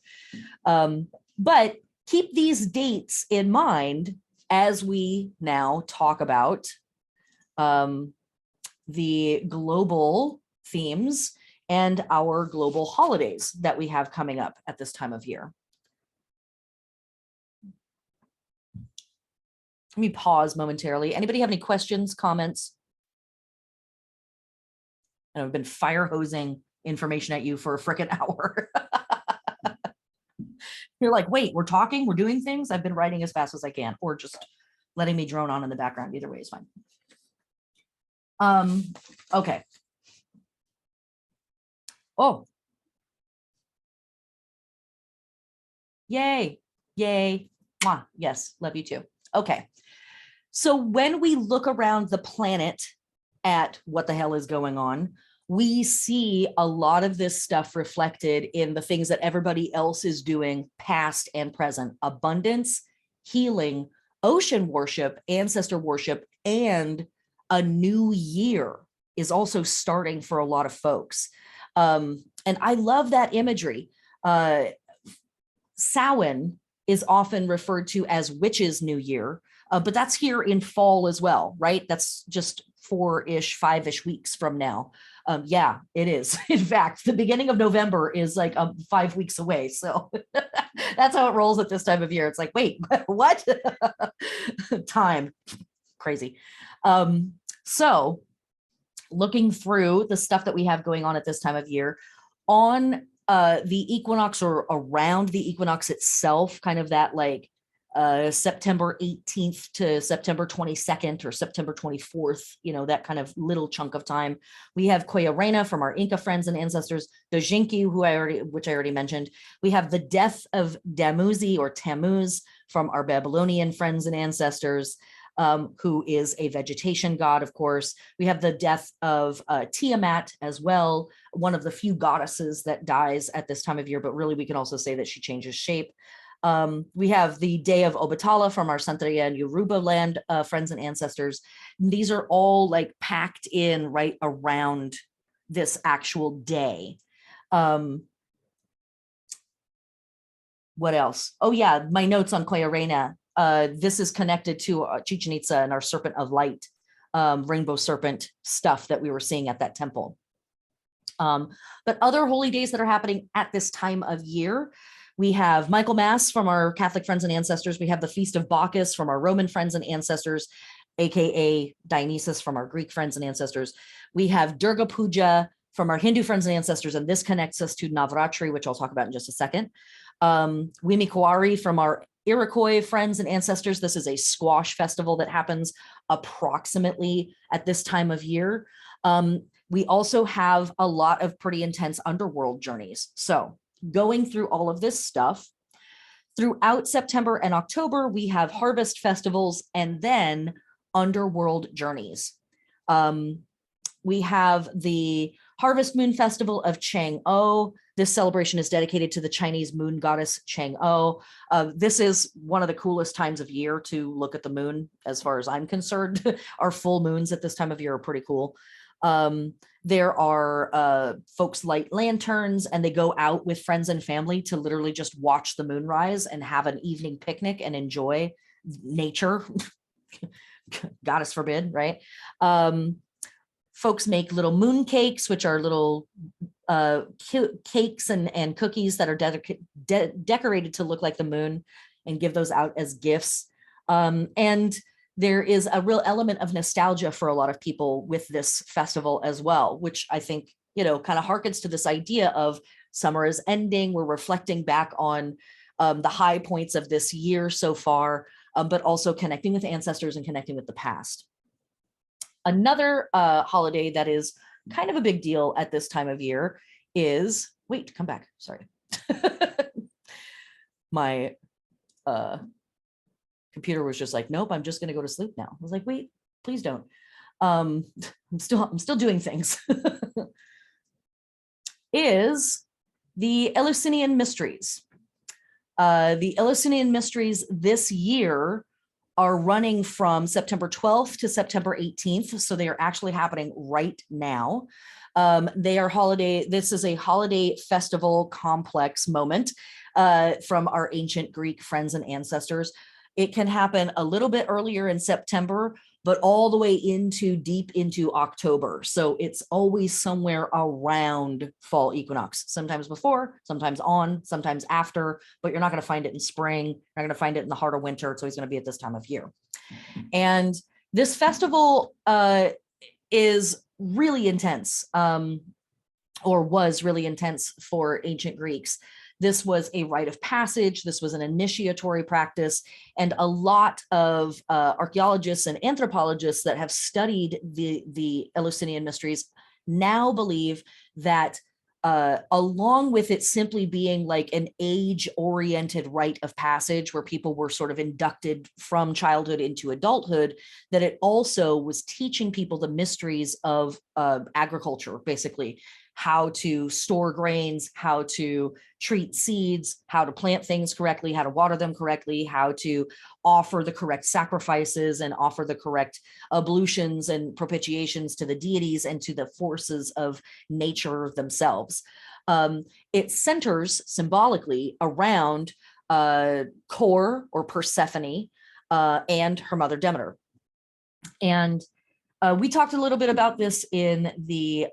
But keep these dates in mind as we now talk about the global themes and our global holidays that we have coming up at this time of year. Let me pause momentarily. Anybody have any questions, comments? And I've been fire hosing information at you for a frickin' hour. You're like, wait, we're talking, we're doing things. I've been writing as fast as I can, or just letting me drone on in the background. Either way is fine. Okay. Oh. Yay. Yay. Mwah. Yes. Love you too. Okay. So when we look around the planet at what the hell is going on, we see a lot of this stuff reflected in the things that everybody else is doing, past and present: abundance, healing, ocean worship, ancestor worship, and a new year is also starting for a lot of folks. And I love that imagery. Samhain is often referred to as Witches' New Year, but that's here in fall as well, right? That's just 4-ish, 5-ish weeks from now. Yeah, it is. In fact, the beginning of November is like 5 weeks away. So that's how it rolls at this time of year. It's like, wait, what? Time. Crazy. So looking through the stuff that we have going on at this time of year, on the equinox or around the equinox itself, kind of that like September 18th to September 22nd or September 24th, you know, that kind of little chunk of time. We have Koyarena from our Inca friends and ancestors, the Jinki, which I already mentioned. We have the death of Damuzi or Tammuz from our Babylonian friends and ancestors, who is a vegetation god, of course. We have the death of Tiamat as well, one of the few goddesses that dies at this time of year, but really we can also say that she changes shape. We have the day of Obatala from our Santeria and Yoruba land friends and ancestors. These are all like packed in right around this actual day. What else? Oh yeah, my notes on Koyarena. This is connected to Chichen Itza and our Serpent of Light, rainbow serpent stuff that we were seeing at that temple. But other holy days that are happening at this time of year, we have Michaelmas from our Catholic friends and ancestors. We have the Feast of Bacchus from our Roman friends and ancestors, aka Dionysus from our Greek friends and ancestors. We have Durga Puja from our Hindu friends and ancestors, and this connects us to Navratri, which I'll talk about in just a second. Wimikuari from our Iroquois friends and ancestors. This is a squash festival that happens approximately at this time of year. We also have a lot of pretty intense underworld journeys. So going through all of this stuff, throughout September and October, we have harvest festivals and then underworld journeys. We have the Harvest Moon Festival of Chang'o. This celebration is dedicated to the Chinese moon goddess Chang'o. This is one of the coolest times of year to look at the moon, as far as I'm concerned. Our full moons at this time of year are pretty cool. There are folks light lanterns and they go out with friends and family to literally just watch the moonrise and have an evening picnic and enjoy nature. Goddess forbid, right? Folks make little moon cakes, which are little cakes and cookies that are decorated to look like the moon, and give those out as gifts. And there is a real element of nostalgia for a lot of people with this festival as well, which I think, you know, kind of harkens to this idea of summer is ending. We're reflecting back on the high points of this year so far, but also connecting with ancestors and connecting with the past. Another holiday that is kind of a big deal at this time of year is, wait, come back, sorry. My computer was just like, nope, I'm just gonna go to sleep now. I was like, wait, please don't. I'm still doing things. is the Eleusinian Mysteries. The Eleusinian Mysteries this year are running from September 12th to September 18th. So they are actually happening right now. They are holiday. This is a holiday festival complex moment from our ancient Greek friends and ancestors. It can happen a little bit earlier in September, but all the way into deep into October. So it's always somewhere around fall equinox, sometimes before, sometimes on, sometimes after, but you're not going to find it in spring. You're not going to find it in the heart of winter. It's always going to be at this time of year. And this festival is really intense, or was really intense for ancient Greeks. This was a rite of passage. This was an initiatory practice. And a lot of archaeologists and anthropologists that have studied the Eleusinian Mysteries now believe that along with it simply being like an age-oriented rite of passage where people were sort of inducted from childhood into adulthood, that it also was teaching people the mysteries of agriculture, basically, how to store grains, how to treat seeds, how to plant things correctly, how to water them correctly, how to offer the correct sacrifices and offer the correct ablutions and propitiations to the deities and to the forces of nature themselves. It centers symbolically around Kore or Persephone and her mother Demeter. And we talked a little bit about this in the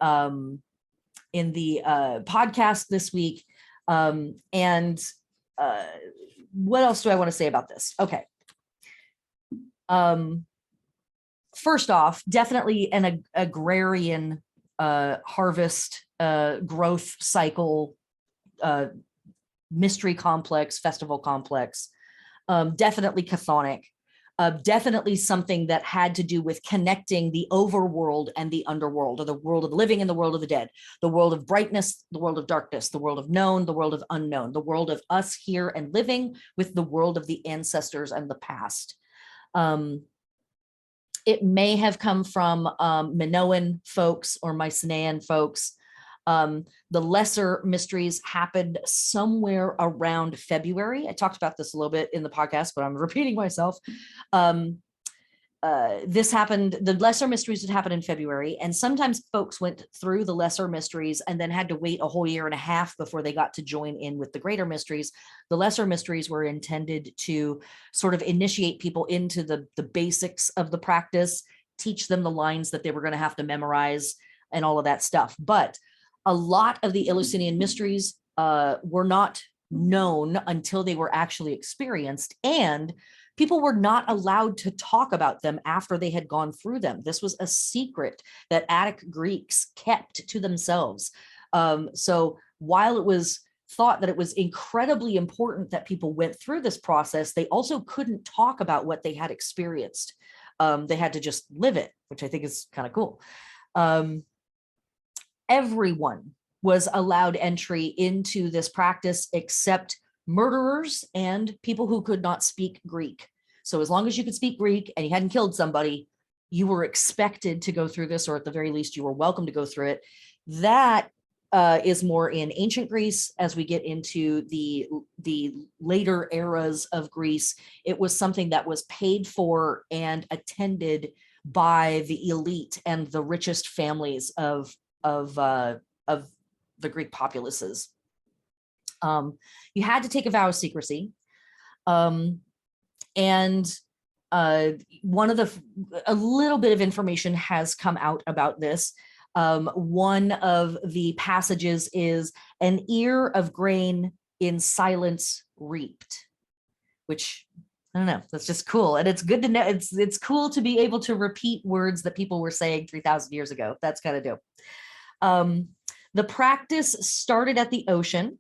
podcast this week. And what else do I want to say about this? Okay. First off, definitely an agrarian harvest growth cycle mystery complex, festival complex, definitely chthonic. Definitely something that had to do with connecting the overworld and the underworld, or the world of the living and the world of the dead, the world of brightness, the world of darkness, the world of known, the world of unknown, the world of us here and living with the world of the ancestors and the past. It may have come from Minoan folks or Mycenaean folks. The lesser mysteries happened somewhere around February. I talked about this a little bit in the podcast, but I'm repeating myself. This happened, the lesser mysteries would happen in February, and sometimes folks went through the lesser mysteries and then had to wait a whole year and a half before they got to join in with the greater mysteries. The lesser mysteries were intended to sort of initiate people into the basics of the practice, teach them the lines that they were going to have to memorize and all of that stuff. But a lot of the Eleusinian mysteries were not known until they were actually experienced, and people were not allowed to talk about them after they had gone through them. This was a secret that Attic Greeks kept to themselves. So while it was thought that it was incredibly important that people went through this process, they also couldn't talk about what they had experienced. They had to just live it, which I think is kind of cool. Everyone was allowed entry into this practice except murderers and people who could not speak Greek. So as long as you could speak Greek and you hadn't killed somebody, you were expected to go through this, or at the very least, you were welcome to go through it. That is more in ancient Greece. As we get into the later eras of Greece, it was something that was paid for and attended by the elite and the richest families of the Greek populaces. You had to take a vow of secrecy. And a little bit of information has come out about this. One of the passages is an ear of grain in silence reaped, which I don't know, that's just cool. And it's good to know. It's cool to be able to repeat words that people were saying 3,000 years ago. That's kind of dope. The practice started at the ocean,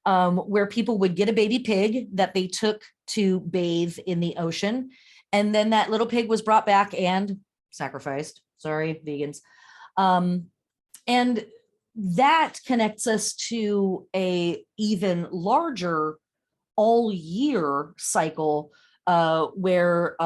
where people would get a baby pig that they took to bathe in the ocean. And then that little pig was brought back and sacrificed. Sorry, vegans. And that connects us to a even larger all year cycle, where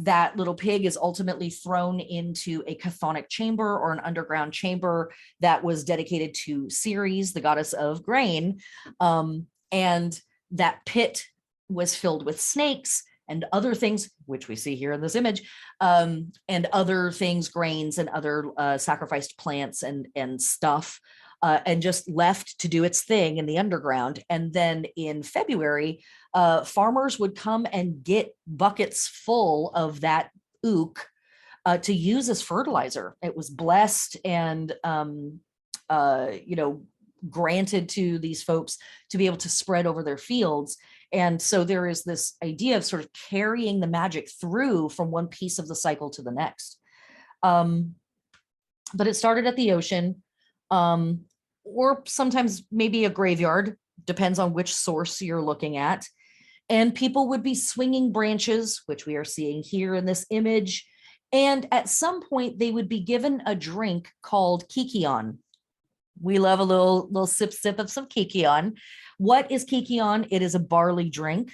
that little pig is ultimately thrown into a chthonic chamber, or an underground chamber that was dedicated to Ceres, the goddess of grain. And that pit was filled with snakes and other things, which we see here in this image, and other things, grains and other sacrificed plants and stuff, and just left to do its thing in the underground. And then in February, farmers would come and get buckets full of that ook to use as fertilizer. It was blessed and, granted to these folks to be able to spread over their fields. And so there is this idea of sort of carrying the magic through from one piece of the cycle to the next. But it started at the ocean, or sometimes maybe a graveyard, depends on which source you're looking at. And people would be swinging branches, which we are seeing here in this image. And at some point, they would be given a drink called kikion. We love a little sip of some kikion. What is kikion? It is a barley drink.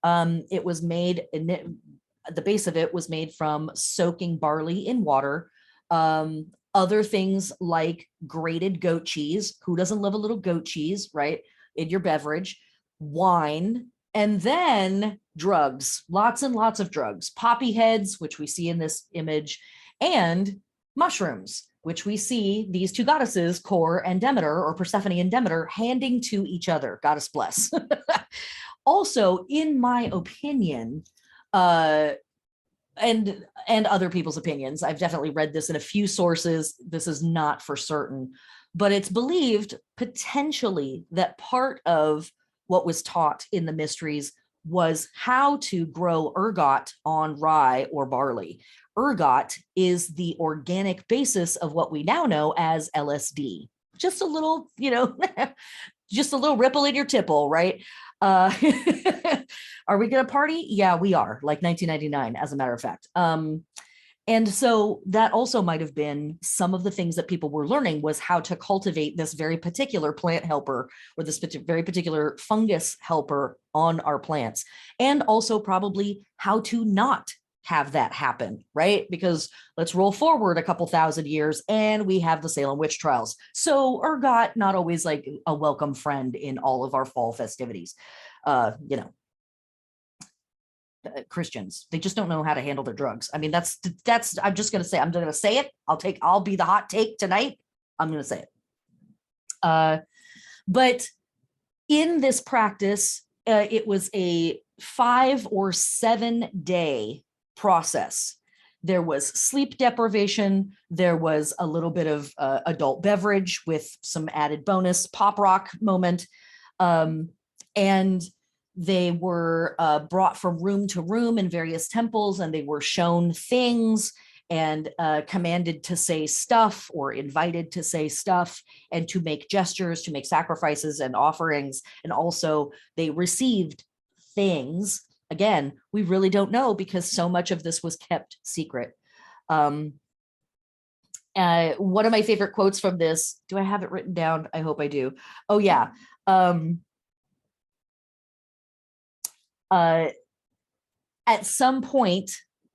It was made, the base of it was made from soaking barley in water. Other things like grated goat cheese. Who doesn't love a little goat cheese, right? In your beverage, wine, and then drugs, lots and lots of drugs, poppy heads, which we see in this image, and mushrooms, which we see these two goddesses, Core and Demeter, or Persephone and Demeter, handing to each other. Goddess bless. Also, in my opinion, and other people's opinions, I've definitely read this in a few sources. This is not for certain, but it's believed potentially that part of what was taught in the mysteries was how to grow ergot on rye or barley. Ergot is the organic basis of what we now know as LSD. Just a little, just a little ripple in your tipple, right? Are we going to party? Yeah, we are, like 1999, as a matter of fact. And so that also might have been some of the things that people were learning, was how to cultivate this very particular plant helper, or this very particular fungus helper on our plants. And also probably how to not have that happen, right? Because let's roll forward a couple thousand years and we have the Salem witch trials. So ergot, not always like a welcome friend in all of our fall festivities. Christians, they just don't know how to handle their drugs. I mean, that's I'm just going to say, I'm going to say it. I'll be the hot take tonight. I'm going to say it. But in this practice, it was a 5 or 7 day process. There was sleep deprivation. There was a little bit of adult beverage with some added bonus pop rock moment. And they were brought from room to room in various temples, and they were shown things and commanded to say stuff, or invited to say stuff, and to make gestures, to make sacrifices and offerings. And also they received things. Again, we really don't know, because so much of this was kept secret. One of my favorite quotes from this, do I have it written down? I hope I do. Oh yeah. At some point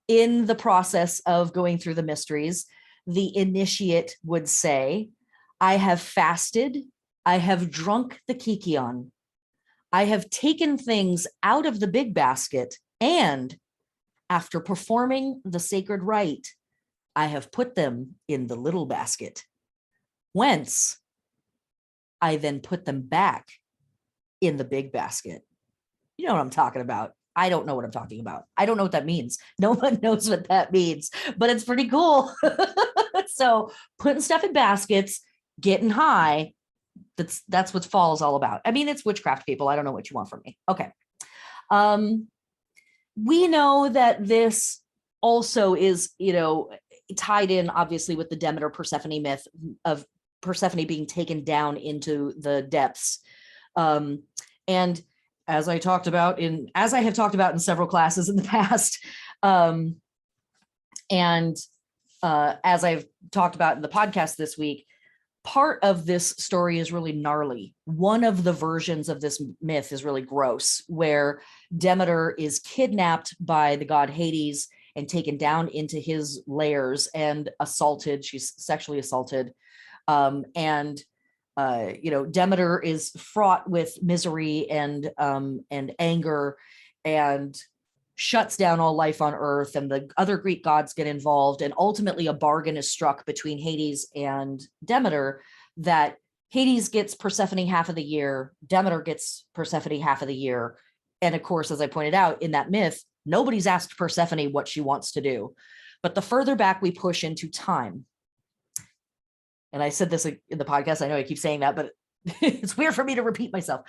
in the process of going through the mysteries, the initiate would say, I have fasted, I have drunk the kikion, I have taken things out of the big basket, and after performing the sacred rite, I have put them in the little basket, whence I then put them back in the big basket. You know what I'm talking about. I don't know what I'm talking about. I don't know what that means. No one knows what that means, but it's pretty cool. So putting stuff in baskets, getting high, that's what fall is all about. I mean, it's witchcraft, people. I don't know what you want from me. Okay. We know that this also is, tied in obviously with the Demeter Persephone myth of Persephone being taken down into the depths. And as I have talked about in several classes in the past, and as I've talked about in the podcast this week, part of this story is really gnarly. One of the versions of this myth is really gross, where Demeter is kidnapped by the god Hades and taken down into his lairs and assaulted. She's sexually assaulted. And Demeter is fraught with misery and anger, and shuts down all life on Earth, and the other Greek gods get involved. And ultimately a bargain is struck between Hades and Demeter, that Hades gets Persephone half of the year, Demeter gets Persephone half of the year. And of course, as I pointed out in that myth, nobody's asked Persephone what she wants to do. But the further back we push into time, and I said this in the podcast, I know I keep saying that, but it's weird for me to repeat myself.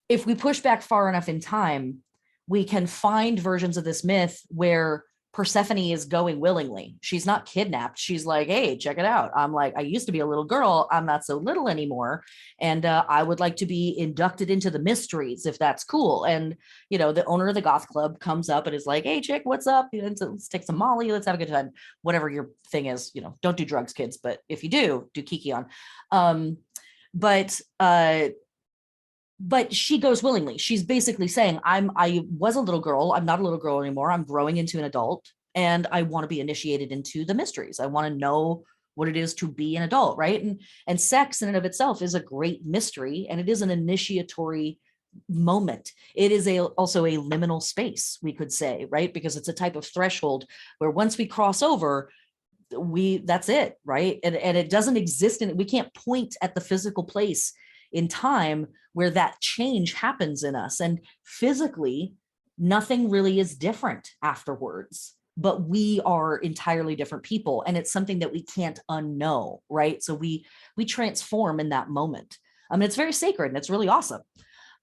If we push back far enough in time, we can find versions of this myth where Persephone is going willingly. She's not kidnapped. She's like, hey, check it out. I'm like, I used to be a little girl. I'm not so little anymore. And I would like to be inducted into the mysteries, if that's cool. And, the owner of the goth club comes up and is like, hey, chick, what's up? Let's take some Molly. Let's have a good time. Whatever your thing is, don't do drugs, kids. But if you do Kiki on. But she goes willingly. She's basically saying, I was a little girl. I'm not a little girl anymore. I'm growing into an adult, and I want to be initiated into the mysteries. I want to know what it is to be an adult, right? And sex in and of itself is a great mystery, and it is an initiatory moment. It is also a liminal space, we could say, right? Because it's a type of threshold where once we cross over, that's it, right? And it doesn't exist, and we can't point at the physical place in time where that change happens in us. And physically, nothing really is different afterwards, but we are entirely different people. And it's something that we can't unknow, right? So we transform in that moment. It's very sacred and it's really awesome.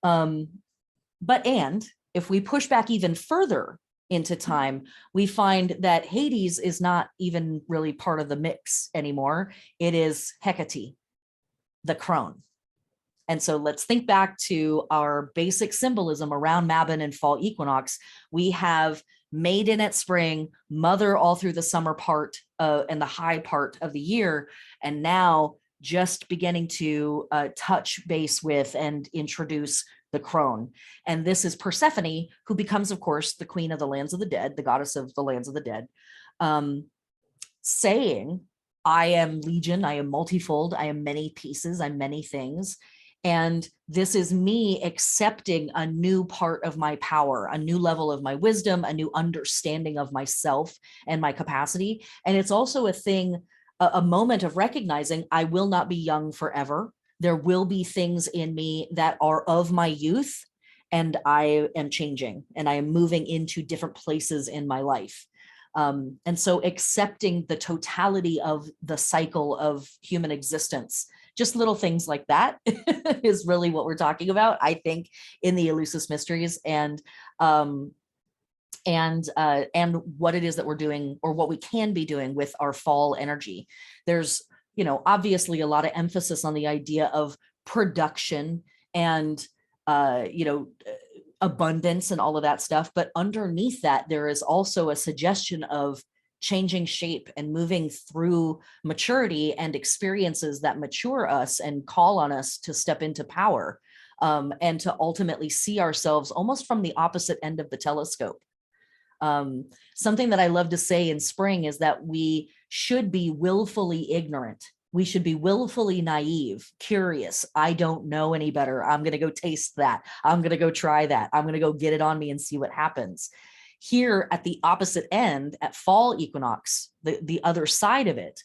But if we push back even further into time, we find that Hades is not even really part of the mix anymore. It is Hecate, the crone. And so let's think back to our basic symbolism around Mabon and fall equinox. We have maiden at spring, mother all through the summer part and the high part of the year, and now just beginning to touch base with and introduce the crone. And this is Persephone, who becomes, of course, the queen of the lands of the dead, the goddess of the lands of the dead, saying, I am legion, I am multifold, I am many pieces, I'm many things. And this is me accepting a new part of my power, a new level of my wisdom, a new understanding of myself and my capacity. And it's also a moment of recognizing I will not be young forever. There will be things in me that are of my youth, and I am changing and I am moving into different places in my life. And so accepting the totality of the cycle of human existence, just little things like that is really what we're talking about, I think, in the Eleusis Mysteries, and what it is that we're doing, or what we can be doing with our fall energy. There's, obviously a lot of emphasis on the idea of production and, abundance and all of that stuff. But underneath that, there is also a suggestion of changing shape and moving through maturity and experiences that mature us and call on us to step into power, and to ultimately see ourselves almost from the opposite end of the telescope. Something that I love to say in spring is that we should be willfully ignorant. We should be willfully naive, curious. I don't know any better. I'm going to go taste that. I'm going to go try that. I'm going to go get it on me and see what happens. Here at the opposite end, at fall equinox, the other side of it,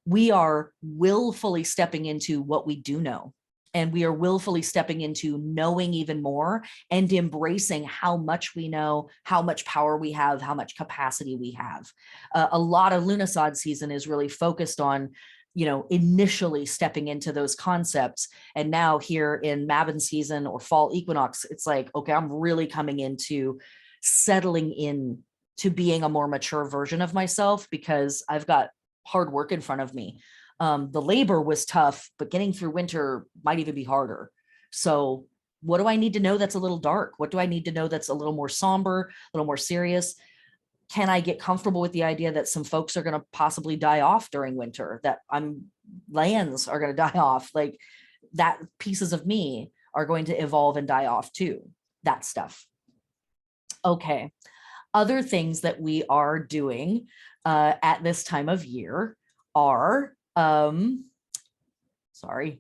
we are willfully stepping into what we do know. And we are willfully stepping into knowing even more and embracing how much we know, how much power we have, how much capacity we have. A lot of Lunisod season is really focused on, initially stepping into those concepts. And now here in Mabon season or fall equinox, it's like, okay, I'm really coming into settling in to being a more mature version of myself, because I've got hard work in front of me. The labor was tough, but getting through winter might even be harder. So what do I need to know that's a little dark? What do I need to know that's a little more somber, a little more serious? Can I get comfortable with the idea that some folks are going to possibly die off during winter, that lands are going to die off, like that pieces of me are going to evolve and die off too? that stuff. Okay. Other things that we are doing at this time of year are, sorry,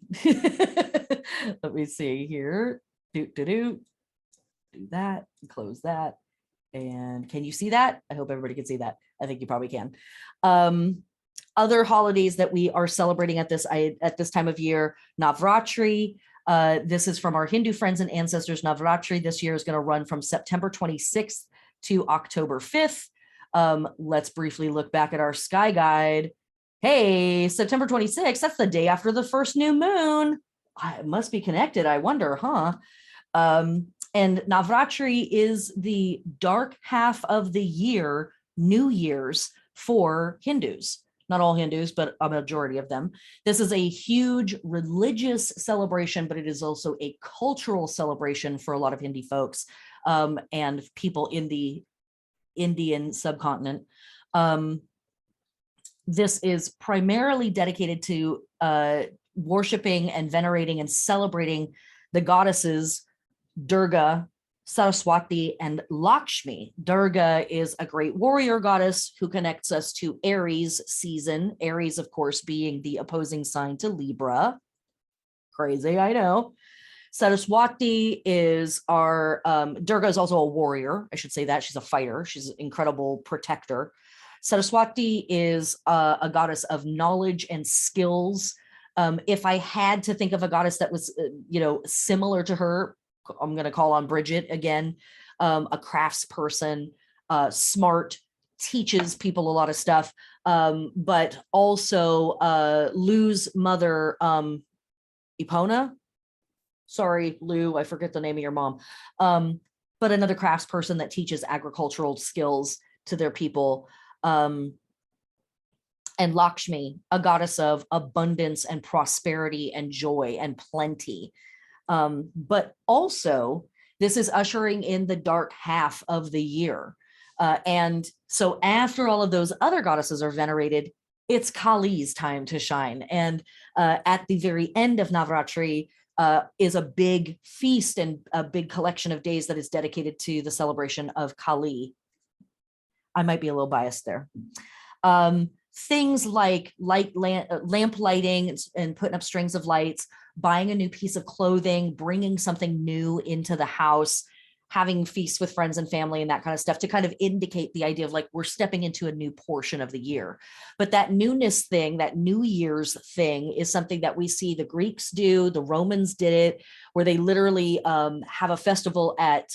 let me see here. Do that, close that. And can you see that? I hope everybody can see that. I think you probably can. Other holidays that we are celebrating at this time of year, Navratri. This is from our Hindu friends and ancestors. Navratri this year is going to run from September 26th to October 5th. Let's briefly look back at our sky guide. Hey, September 26th, that's the day after the first new moon. It must be connected, I wonder, huh? And Navratri is the dark half of the year, New Year's for Hindus. Not all Hindus, but a majority of them. This is a huge religious celebration, but it is also a cultural celebration for a lot of Hindi folks and people in the Indian subcontinent. This is primarily dedicated to worshiping and venerating and celebrating the goddesses Durga, Saraswati, and Lakshmi. Durga is a great warrior goddess who connects us to Aries season. Aries, of course, being the opposing sign to Libra. Crazy, I know. Saraswati is our, Durga is also a warrior. I should say that. She's a fighter. She's an incredible protector. Saraswati is a goddess of knowledge and skills. If I had to think of a goddess that was, similar to her, I'm going to call on Bridget again, a craftsperson, smart, teaches people a lot of stuff, but also Lou's mother, Epona. Sorry, Lou, I forget the name of your mom. But another craftsperson that teaches agricultural skills to their people. And Lakshmi, a goddess of abundance and prosperity and joy and plenty. But also, this is ushering in the dark half of the year. And so after all of those other goddesses are venerated, it's Kali's time to shine. And at the very end of Navratri is a big feast and a big collection of days that is dedicated to the celebration of Kali. I might be a little biased there. Things like lamp lighting and putting up strings of lights, buying a new piece of clothing, bringing something new into the house, having feasts with friends and family and that kind of stuff to kind of indicate the idea of like we're stepping into a new portion of the year. But that newness thing, that New Year's thing is something that we see the Greeks do, the Romans did it, where they literally have a festival at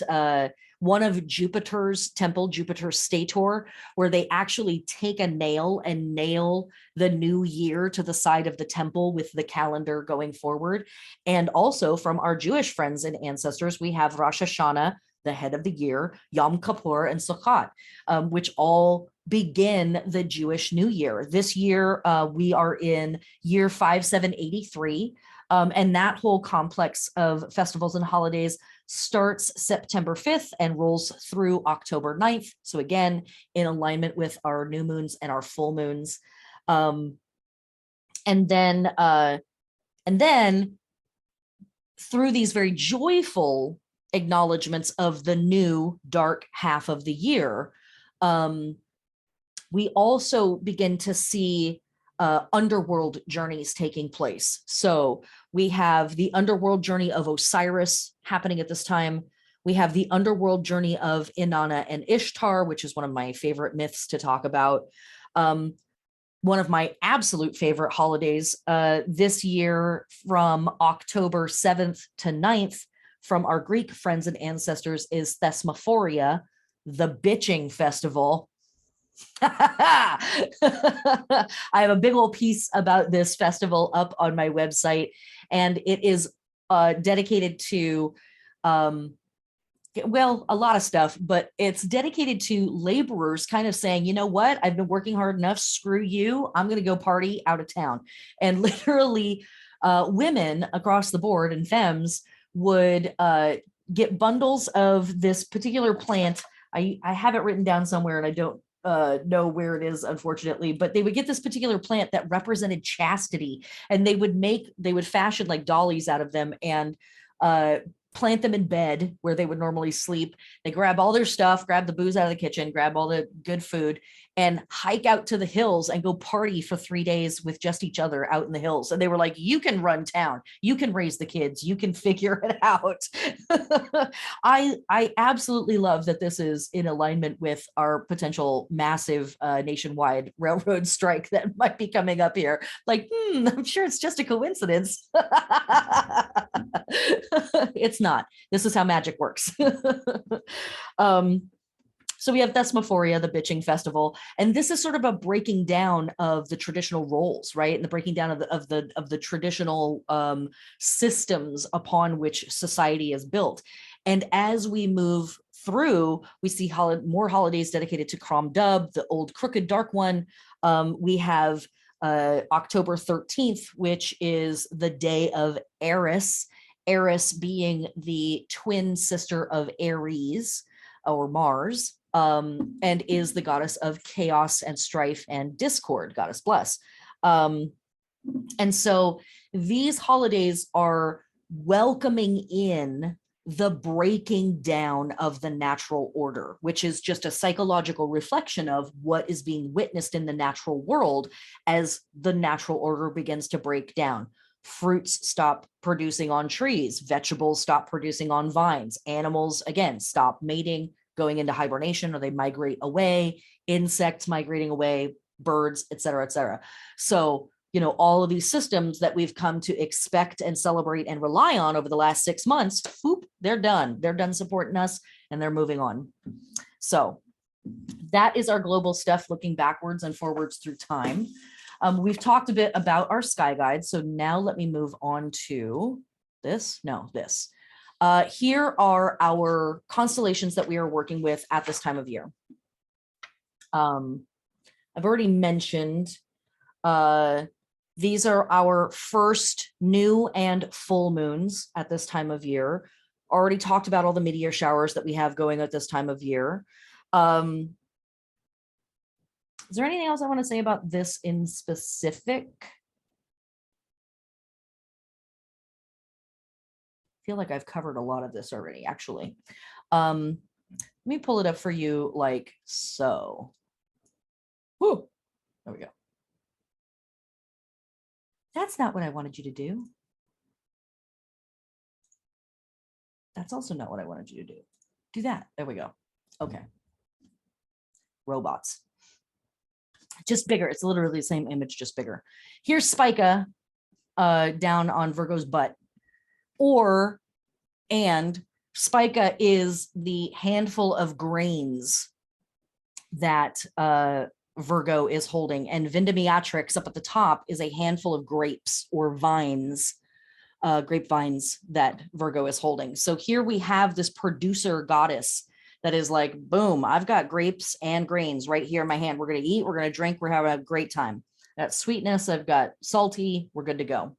one of Jupiter's temple, Jupiter's stator, where they actually take a nail and nail the new year to the side of the temple with the calendar going forward. And also from our Jewish friends and ancestors, we have Rosh Hashanah, the head of the year, Yom Kippur, and Sukkot, which all begin the Jewish New Year. This year, we are in year 5783, and that whole complex of festivals and holidays starts September 5th and rolls through October 9th. So again, in alignment with our new moons and our full moons. And then through these very joyful acknowledgements of the new dark half of the year, we also begin to see underworld journeys taking place. So we have the underworld journey of Osiris happening at this time. We have the underworld journey of Inanna and Ishtar, which is one of my favorite myths to talk about. One of my absolute favorite holidays this year from October 7th to 9th from our Greek friends and ancestors is Thesmophoria, the bitching festival. I have a big old piece about this festival up on my website, and it is dedicated to, well, a lot of stuff, but it's dedicated to laborers kind of saying, you know what, I've been working hard enough, screw you, I'm going to go party out of town. And literally women across the board and femmes would get bundles of this particular plant. I have it written down somewhere and I don't know where it is, unfortunately, but they would get this particular plant that represented chastity, and they would fashion like dollies out of them and plant them in bed where they would normally sleep. They grab all their stuff, grab the booze out of the kitchen, grab all the good food, and hike out to the hills and go party for 3 days with just each other out in the hills. And they were like, you can run town, you can raise the kids, you can figure it out. I absolutely love that this is in alignment with our potential massive nationwide railroad strike that might be coming up here. Like, I'm sure it's just a coincidence. It's not. This is how magic works. So we have Thesmophoria, the bitching festival, and this is sort of a breaking down of the traditional roles, right? And the breaking down of the traditional systems upon which society is built. And as we move through, we see more holidays dedicated to Crom Dub, the old crooked dark one. We have October 13th, which is the day of Eris. Eris being the twin sister of Ares or Mars, and is the goddess of chaos and strife and discord, goddess bless. And so these holidays are welcoming in the breaking down of the natural order, which is just a psychological reflection of what is being witnessed in the natural world as the natural order begins to break down. Fruits stop producing on trees, vegetables stop producing on vines, animals, again, stop mating, going into hibernation, or they migrate away, insects migrating away, birds, et cetera, et cetera. So, all of these systems that we've come to expect and celebrate and rely on over the last 6 months, whoop, they're done. They're done supporting us and they're moving on. So that is our global stuff, looking backwards and forwards through time. We've talked a bit about our sky guide. So now let me move on to this. Here are our constellations that we are working with at this time of year. I've already mentioned these are our first new and full moons at this time of year. Already talked about all the meteor showers that we have going at this time of year. Is there anything else I want to say about this in specific? I feel like I've covered a lot of this already, actually. Let me pull it up for you like so. Woo, there we go. That's not what I wanted you to do. That's also not what I wanted you to do. Do that. There we go. Okay. Robots. Just bigger. It's literally the same image, just bigger. Here's Spica down on Virgo's butt. And Spica is the handful of grains that Virgo is holding, and Vindemiatrix up at the top is a handful of grapes or vines, grapevines that Virgo is holding. So here we have this producer goddess that is like, boom, I've got grapes and grains right here in my hand. We're going to eat, we're going to drink, we're having a great time. That sweetness, I've got salty, we're good to go.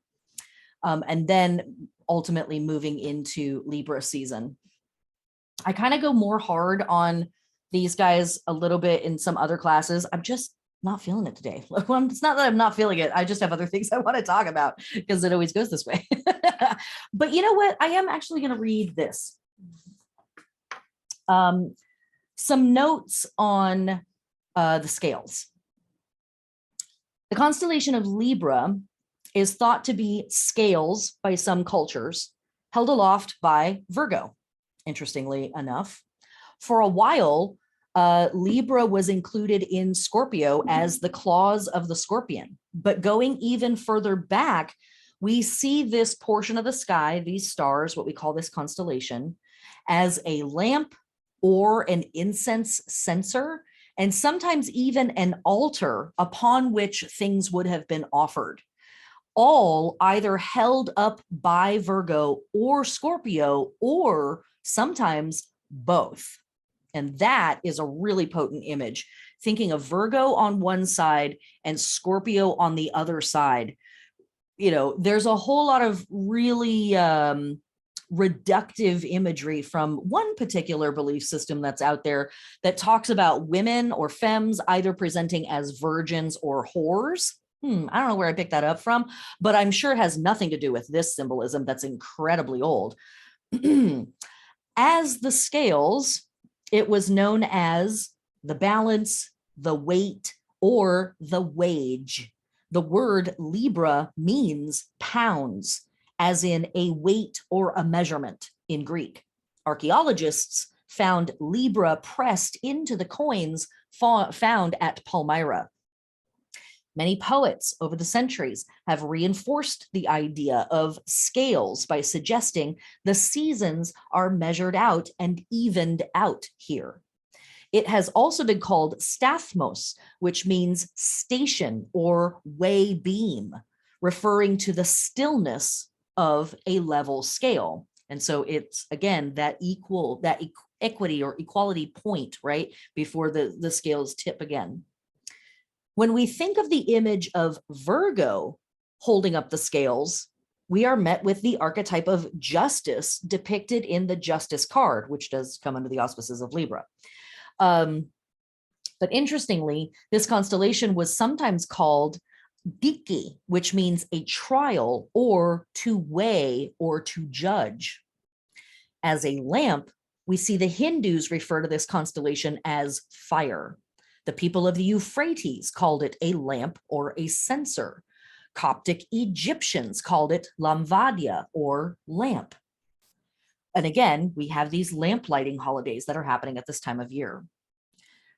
And then ultimately moving into Libra season. I kind of go more hard on these guys a little bit in some other classes. I'm just not feeling it today. It's not that I'm not feeling it. I just have other things I want to talk about because it always goes this way. But you know what? I am actually going to read this. Some notes on the scales. The constellation of Libra is thought to be scales by some cultures, held aloft by Virgo, interestingly enough. For a while, Libra was included in Scorpio as the claws of the scorpion. But going even further back, we see this portion of the sky, these stars, what we call this constellation, as a lamp or an incense censer, and sometimes even an altar upon which things would have been offered. All either held up by Virgo or Scorpio, or sometimes both. And that is a really potent image. Thinking of Virgo on one side and Scorpio on the other side. There's a whole lot of really reductive imagery from one particular belief system that's out there that talks about women or femmes either presenting as virgins or whores. I don't know where I picked that up from, but I'm sure it has nothing to do with this symbolism that's incredibly old. As the scales, it was known as the balance, the weight, or the wage. The word Libra means pounds, as in a weight or a measurement in Greek. Archaeologists found Libra pressed into the coins found at Palmyra. Many poets over the centuries have reinforced the idea of scales by suggesting the seasons are measured out and evened out here. It has also been called stathmos, which means station or way beam, referring to the stillness of a level scale. And so it's, again, that equity or equality point, right, before the scales tip again. When we think of the image of Virgo holding up the scales, we are met with the archetype of justice depicted in the Justice card, which does come under the auspices of Libra. But interestingly, this constellation was sometimes called Diki, which means a trial or to weigh or to judge. As a lamp, we see the Hindus refer to this constellation as fire. The people of the Euphrates called it a lamp or a censer. Coptic Egyptians called it lamvadia or lamp. And again, we have these lamp lighting holidays that are happening at this time of year.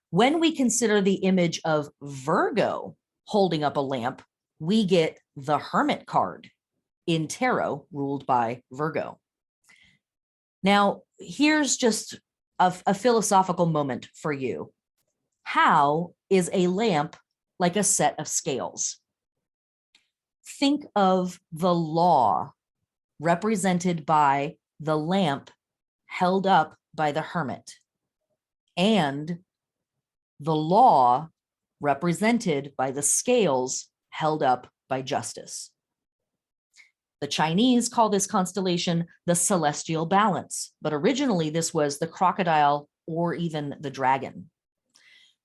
When we consider the image of Virgo holding up a lamp, we get the Hermit card in tarot ruled by Virgo. Now, here's just a philosophical moment for you. How is a lamp like a set of scales? Think of the law represented by the lamp held up by the hermit and the law represented by the scales held up by justice. The Chinese call this constellation the celestial balance, but originally this was the crocodile or even the dragon.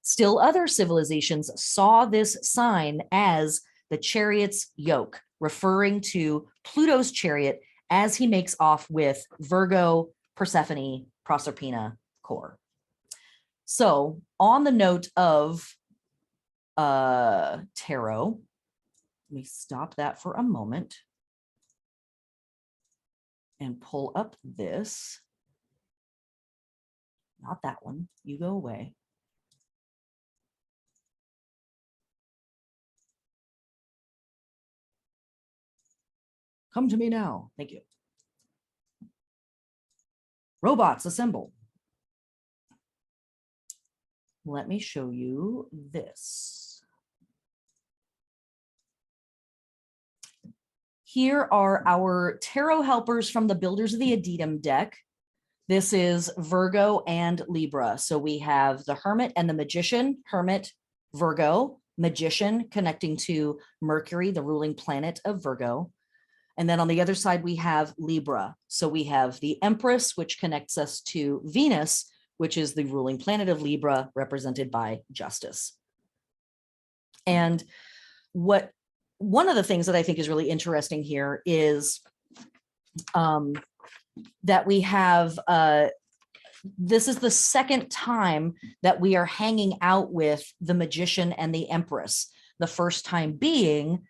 Still other civilizations saw this sign as the chariot's yoke, referring to Pluto's chariot as he makes off with Virgo, Persephone, Proserpina core. So on the note of tarot, let me stop that for a moment and pull up this. Not that one, you go away. Come to me now. Thank you. Robots assemble. Let me show you this. Here are our tarot helpers from the Builders of the Adetum deck. This is Virgo and Libra. So we have the Hermit and the Magician. Hermit, Virgo, Magician connecting to Mercury, the ruling planet of Virgo. And then on the other side, we have Libra. So we have the Empress, which connects us to Venus, which is the ruling planet of Libra, represented by Justice. And one of the things that I think is really interesting here is that we have, this is the second time that we are hanging out with the Magician and the Empress. The first time being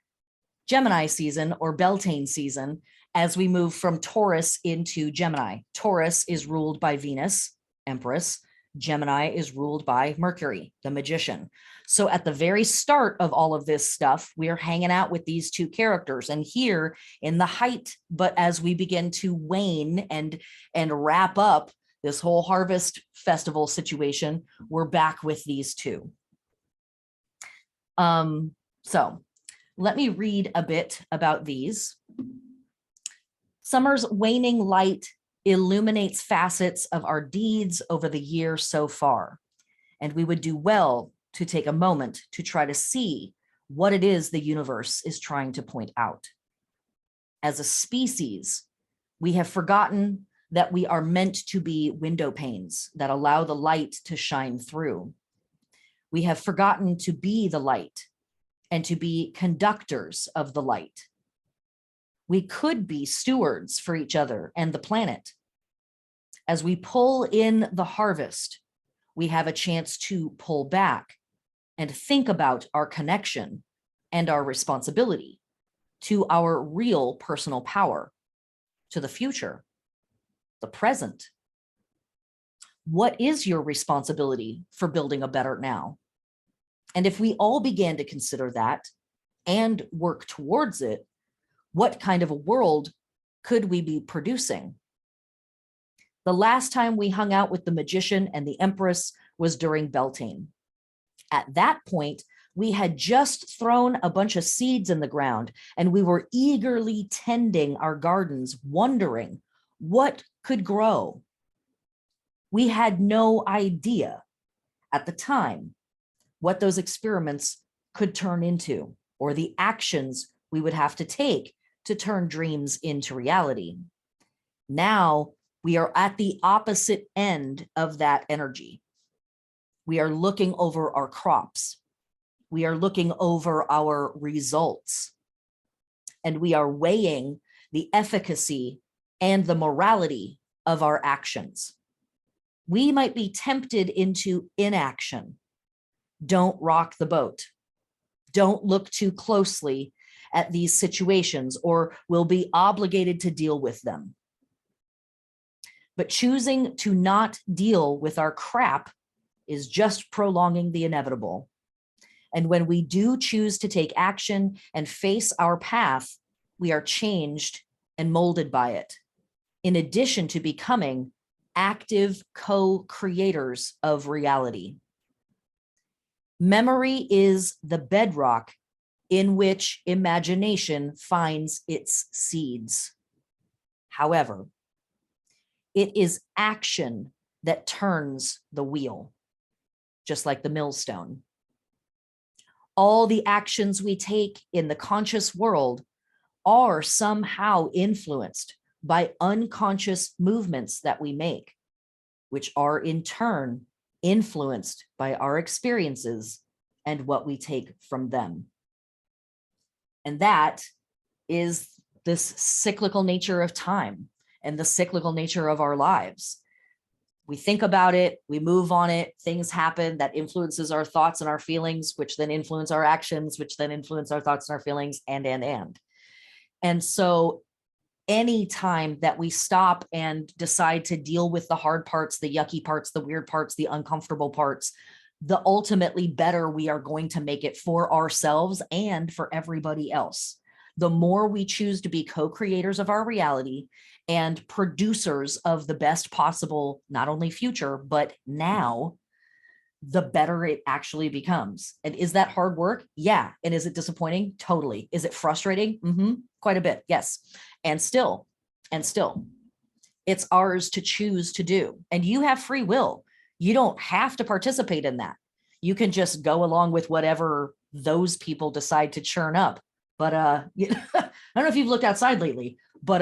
Gemini season or Beltane season, as we move from Taurus into Gemini. Taurus is ruled by Venus, Empress. Gemini is ruled by Mercury, the Magician. So at the very start of all of this stuff, we are hanging out with these two characters. And here in the height, but as we begin to wane and wrap up this whole harvest festival situation, we're back with these two. So let me read a bit about these. Summer's waning light illuminates facets of our deeds over the year so far, and we would do well to take a moment to try to see what it is the universe is trying to point out. As a species, we have forgotten that we are meant to be window panes that allow the light to shine through. We have forgotten to be the light and to be conductors of the light. We could be stewards for each other and the planet As we pull in the harvest, we have a chance to pull back and think about our connection and our responsibility to our real personal power, to the future, the present. What is your responsibility for building a better now? And if we all began to consider that and work towards it, what kind of a world could we be producing? The last time we hung out with the magician and the empress was during Beltane. At that point, we had just thrown a bunch of seeds in the ground, and we were eagerly tending our gardens, wondering what could grow. We had no idea at the time what those experiments could turn into, or the actions we would have to take to turn dreams into reality. Now we are at the opposite end of that energy. We are looking over our crops. We are looking over our results. And we are weighing the efficacy and the morality of our actions. We might be tempted into inaction. Don't rock the boat. Don't look too closely at these situations, or we'll be obligated to deal with them. But choosing to not deal with our crap is just prolonging the inevitable. And when we do choose to take action and face our path, we are changed and molded by it, in addition to becoming active co-creators of reality. Memory is the bedrock in which imagination finds its seeds. However, it is action that turns the wheel, just like the millstone. All the actions we take in the conscious world are somehow influenced by unconscious movements that we make, which are in turn influenced by our experiences and what we take from them. And that is this cyclical nature of time and the cyclical nature of our lives. We think about it, we move on it, things happen that influences our thoughts and our feelings, which then influence our actions, which then influence our thoughts and our feelings, and. And so anytime that we stop and decide to deal with the hard parts, the yucky parts, the weird parts, the uncomfortable parts, the ultimately better we are going to make it for ourselves and for everybody else. The more we choose to be co-creators of our reality and producers of the best possible, not only future, but now, the better it actually becomes. And is that hard work? Yeah. And is it disappointing? Totally. Is it frustrating? Quite a bit. Yes. And still, it's ours to choose to do. And you have free will. You don't have to participate in that. You can just go along with whatever those people decide to churn up. But I don't know if you've looked outside lately, but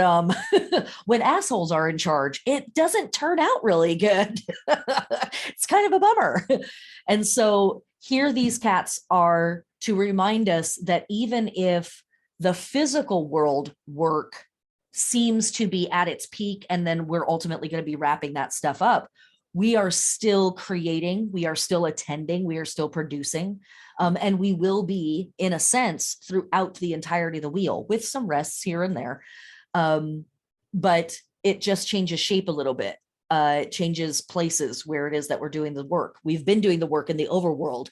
when assholes are in charge, it doesn't turn out really good. It's kind of a bummer. And so here these cats are to remind us that even if the physical world work seems to be at its peak, and then we're ultimately going to be wrapping that stuff up, we are still creating, we are still attending, we are still producing, and we will be, in a sense, throughout the entirety of the wheel, with some rests here and there. But it just changes shape a little bit. It changes places where it is that we're doing the work. We've been doing the work in the overworld.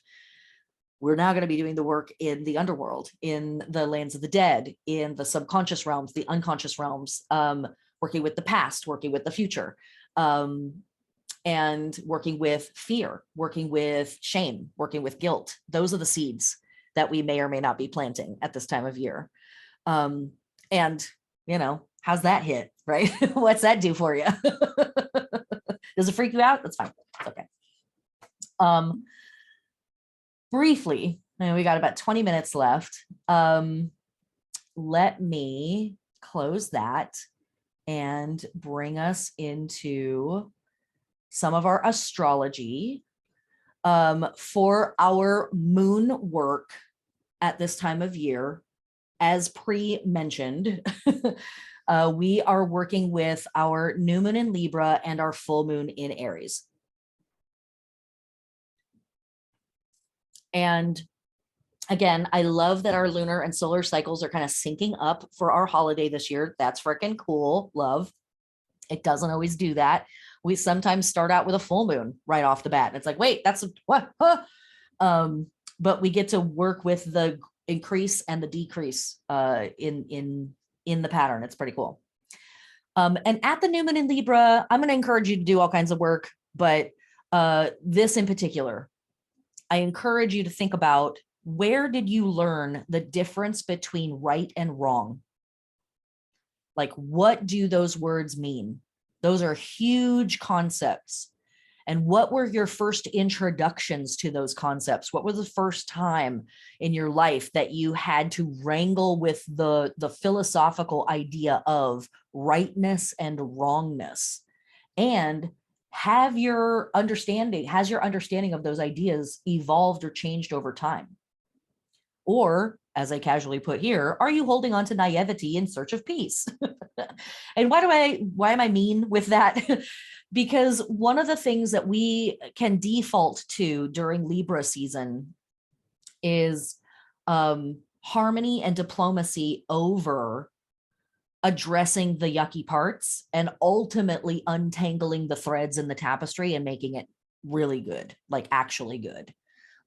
We're now going to be doing the work in the underworld, in the lands of the dead, in the subconscious realms, the unconscious realms, working with the past, working with the future, and working with fear, working with shame, working with guilt. Those are the seeds that we may or may not be planting at this time of year. And, you know, how's that hit, right? What's that do for you? Does it freak you out? That's fine. It's okay. Briefly, we got about 20 minutes left. Let me close that and bring us into some of our astrology for our moon work at this time of year. as pre-mentioned, we are working with our new moon in Libra and our full moon in Aries. And again, I love that our lunar and solar cycles are kind of syncing up for our holiday this year. That's freaking cool. Love. It doesn't always do that. We sometimes start out with a full moon right off the bat. And it's like, wait, that's what? Huh? But we get to work with the increase and the decrease in the pattern. It's pretty cool. And at the new moon in Libra, I'm going to encourage you to do all kinds of work, but this in particular, I encourage you to think about, where did you learn the difference between right and wrong? Like, what do those words mean? Those are huge concepts. And what were your first introductions to those concepts? What was the first time in your life that you had to wrangle with the philosophical idea of rightness and wrongness? And has your understanding of those ideas evolved or changed over time? Or, as I casually put here, are you holding on to naivety in search of peace? And why am I mean with that? Because one of the things that we can default to during Libra season is harmony and diplomacy over addressing the yucky parts and ultimately untangling the threads in the tapestry and making it really good, like actually good.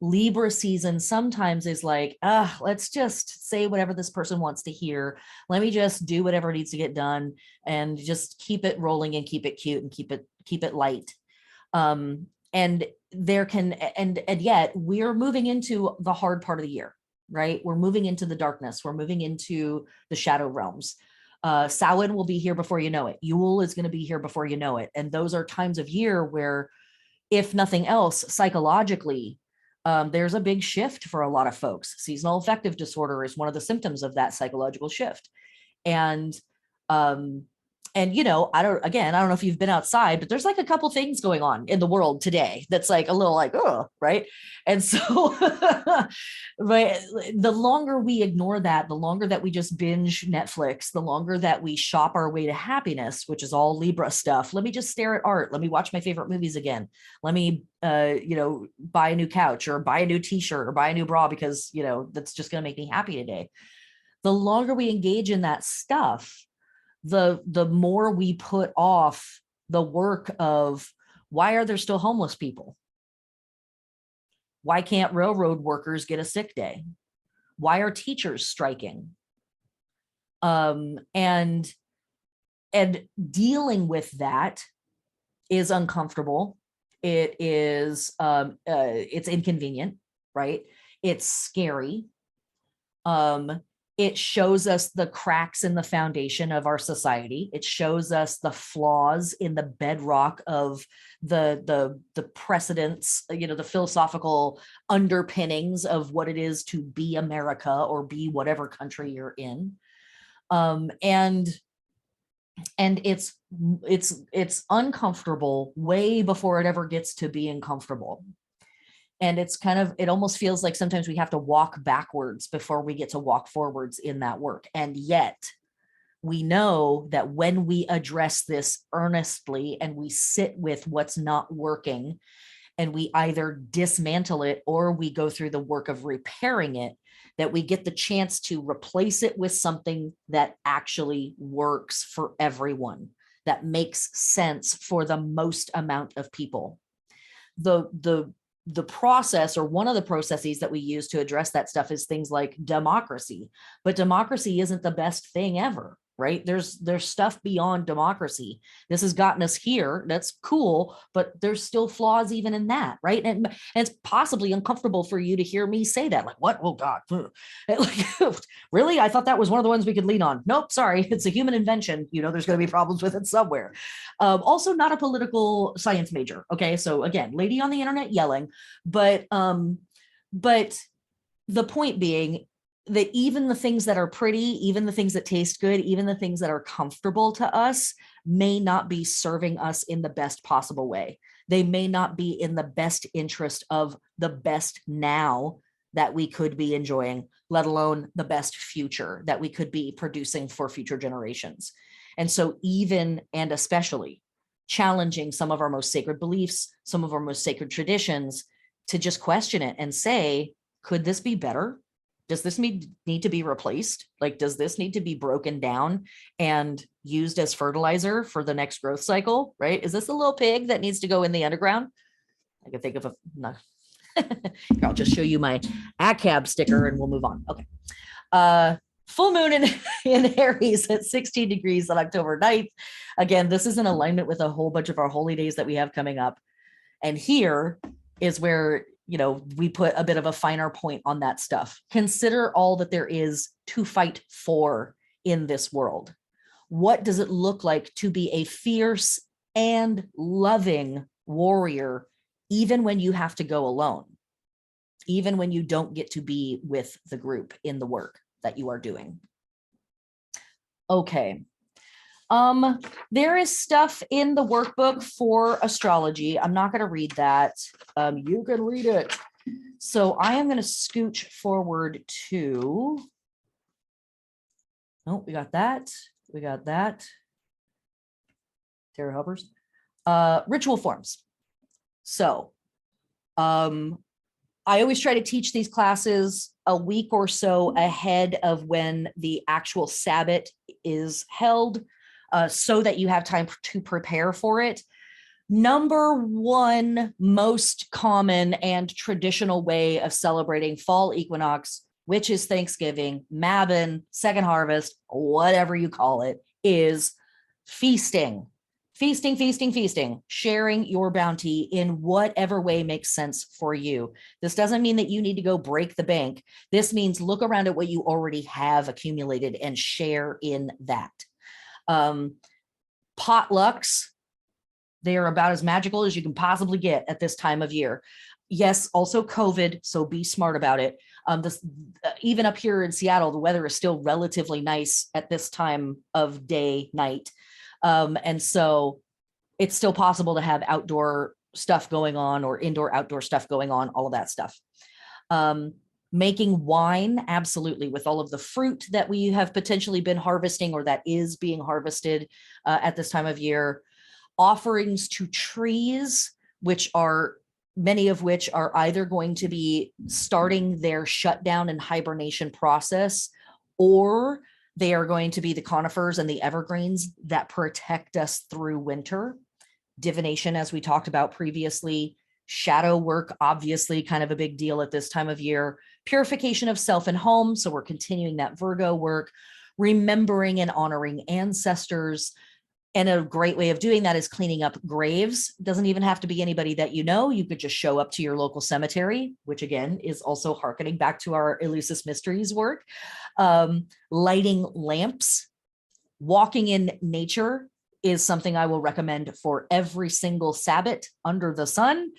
Libra season sometimes is like, let's just say whatever this person wants to hear. Let me just do whatever needs to get done and just keep it rolling and keep it cute and keep it light. And yet we're moving into the hard part of the year, right? We're moving into the darkness. We're moving into the shadow realms. Samhain will be here before you know it. Yule is going to be here before you know it. And those are times of year where, if nothing else, psychologically, there's a big shift for a lot of folks. Seasonal affective disorder is one of the symptoms of that psychological shift. And you know, I don't know if you've been outside, but there's like a couple things going on in the world today that's like a little like, oh, right. And so, but the longer we ignore that, the longer that we just binge Netflix, the longer that we shop our way to happiness, which is all Libra stuff. Let me just stare at art. Let me watch my favorite movies again. Let me, you know, buy a new couch or buy a new t-shirt or buy a new bra because, you know, that's just going to make me happy today. The longer we engage in that stuff, the more we put off the work of, why are there still homeless people? Why can't railroad workers get a sick day? Why are teachers striking? And dealing with that is uncomfortable. It is it's inconvenient, right? It's scary. It shows us the cracks in the foundation of our society. It shows us the flaws in the bedrock of the precedents, you know, the philosophical underpinnings of what it is to be America or be whatever country you're in. And it's uncomfortable way before it ever gets to being comfortable. And it's kind of, it almost feels like sometimes we have to walk backwards before we get to walk forwards in that work. And yet we know that when we address this earnestly and we sit with what's not working and we either dismantle it or we go through the work of repairing it, that we get the chance to replace it with something that actually works for everyone, that makes sense for the most amount of people. The process, or one of the processes that we use to address that stuff, is things like democracy. But democracy isn't the best thing ever, right? There's stuff beyond democracy. This has gotten us here. That's cool, but there's still flaws even in that, right? And it's possibly uncomfortable for you to hear me say that. Like, what? Oh God. Like, really? I thought that was one of the ones we could lean on. Nope, sorry. It's a human invention. You know, there's going to be problems with it somewhere. Also not a political science major. Okay. So again, lady on the internet yelling, but the point being that even the things that are pretty, even the things that taste good, even the things that are comfortable to us may not be serving us in the best possible way. They may not be in the best interest of the best now that we could be enjoying, let alone the best future that we could be producing for future generations. And so even and especially challenging some of our most sacred beliefs, some of our most sacred traditions, to just question it and say, could this be better? Does this need to be replaced? Like, does this need to be broken down and used as fertilizer for the next growth cycle, right? Is this a little pig that needs to go in the underground? I can think of no. I'll just show you my ACAB sticker and we'll move on. Okay. Full moon in Aries at 16 degrees on October 9th. Again, this is in alignment with a whole bunch of our holy days that we have coming up. And here is where, we put a bit of a finer point on that stuff. Consider all that there is to fight for in this world. What does it look like to be a fierce and loving warrior, even when you have to go alone, even when you don't get to be with the group in the work that you are doing? Okay. There is stuff in the workbook for astrology. I'm not going to read that. You can read it. So I am going to scooch forward to, oh, we got that. We got that. Tarot helpers. Ritual forms. So, I always try to teach these classes a week or so ahead of when the actual Sabbat is held, so that you have time to prepare for it. Number one most common and traditional way of celebrating fall equinox, which is Thanksgiving, Mabon, second harvest, whatever you call it, is feasting. Feasting, feasting, feasting, sharing your bounty in whatever way makes sense for you. This doesn't mean that you need to go break the bank. This means look around at what you already have accumulated and share in that. Potlucks, they are about as magical as you can possibly get at this time of year. Yes, also COVID, so be smart about it. Even up here in Seattle, the weather is still relatively nice at this time of day, night. And so it's still possible to have outdoor stuff going on or indoor, outdoor stuff going on, all of that stuff. Making wine, absolutely, with all of the fruit that we have potentially been harvesting or that is being harvested at this time of year. Offerings to trees, many of which are either going to be starting their shutdown and hibernation process, or they are going to be the conifers and the evergreens that protect us through winter. Divination, as we talked about previously. Shadow work, obviously kind of a big deal at this time of year. Purification of self and home, so we're continuing that Virgo work. Remembering and honoring ancestors. And a great way of doing that is cleaning up graves. It doesn't even have to be anybody that you know. You could just show up to your local cemetery, which again is also hearkening back to our Eleusis Mysteries work. Lighting lamps. Walking in nature is something I will recommend for every single Sabbath under the sun.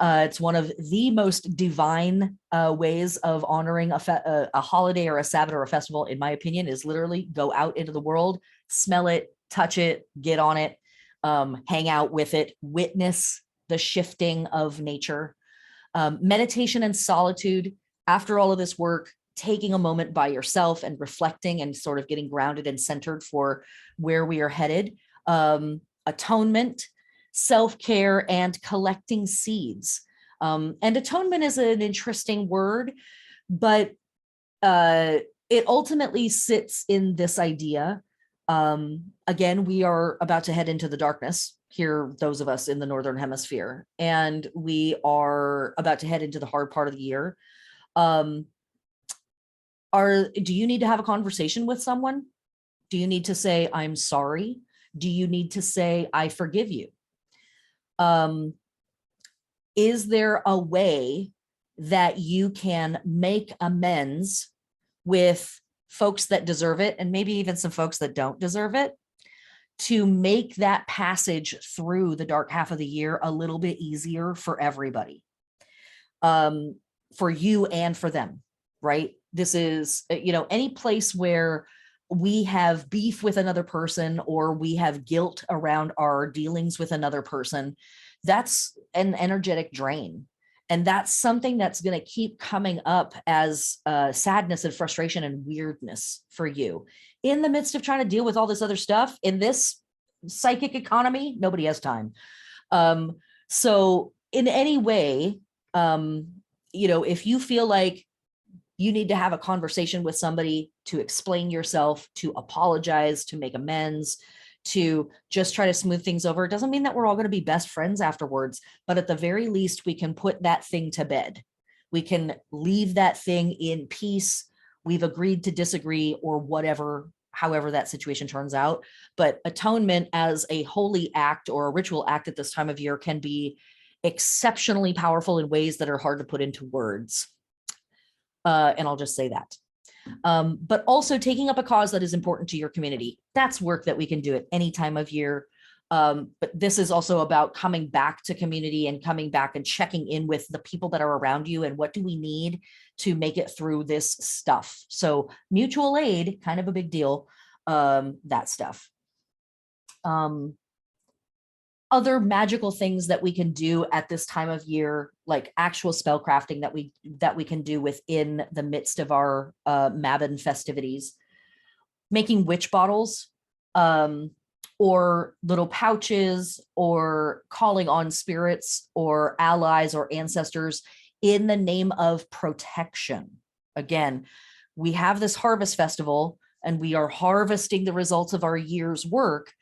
It's one of the most divine ways of honoring a holiday or a Sabbath or a festival, in my opinion, is literally go out into the world, smell it, touch it, get on it, hang out with it, witness the shifting of nature. Meditation and solitude. After all of this work, taking a moment by yourself and reflecting and sort of getting grounded and centered for where we are headed. Atonement, self-care, and collecting seeds. And atonement is an interesting word, but it ultimately sits in this idea. Again, we are about to head into the darkness here, those of us in the Northern Hemisphere, and we are about to head into the hard part of the year. Do you need to have a conversation with someone? Do you need to say, I'm sorry? Do you need to say, I forgive you? Is there a way that you can make amends with folks that deserve it, and maybe even some folks that don't deserve it, to make that passage through the dark half of the year a little bit easier for everybody, for you and for them, right? This is, any place where we have beef with another person or we have guilt around our dealings with another person, that's an energetic drain. And that's something that's going to keep coming up as sadness and frustration and weirdness for you in the midst of trying to deal with all this other stuff in this psychic economy. Nobody has time. So in any way, if you feel like you need to have a conversation with somebody to explain yourself, to apologize, to make amends, to just try to smooth things over, it doesn't mean that we're all going to be best friends afterwards, but at the very least, we can put that thing to bed. We can leave that thing in peace. We've agreed to disagree or whatever, however that situation turns out. But atonement as a holy act or a ritual act at this time of year can be exceptionally powerful in ways that are hard to put into words. And I'll just say that. But also taking up a cause that is important to your community. That's work that we can do at any time of year. But this is also about coming back to community and coming back and checking in with the people that are around you and what do we need to make it through this stuff. So mutual aid, kind of a big deal, that stuff. Other magical things that we can do at this time of year, like actual spell crafting that we can do within the midst of our Mabon festivities, making witch bottles, or little pouches, or calling on spirits or allies or ancestors in the name of protection. Again, we have this harvest festival and we are harvesting the results of our year's work.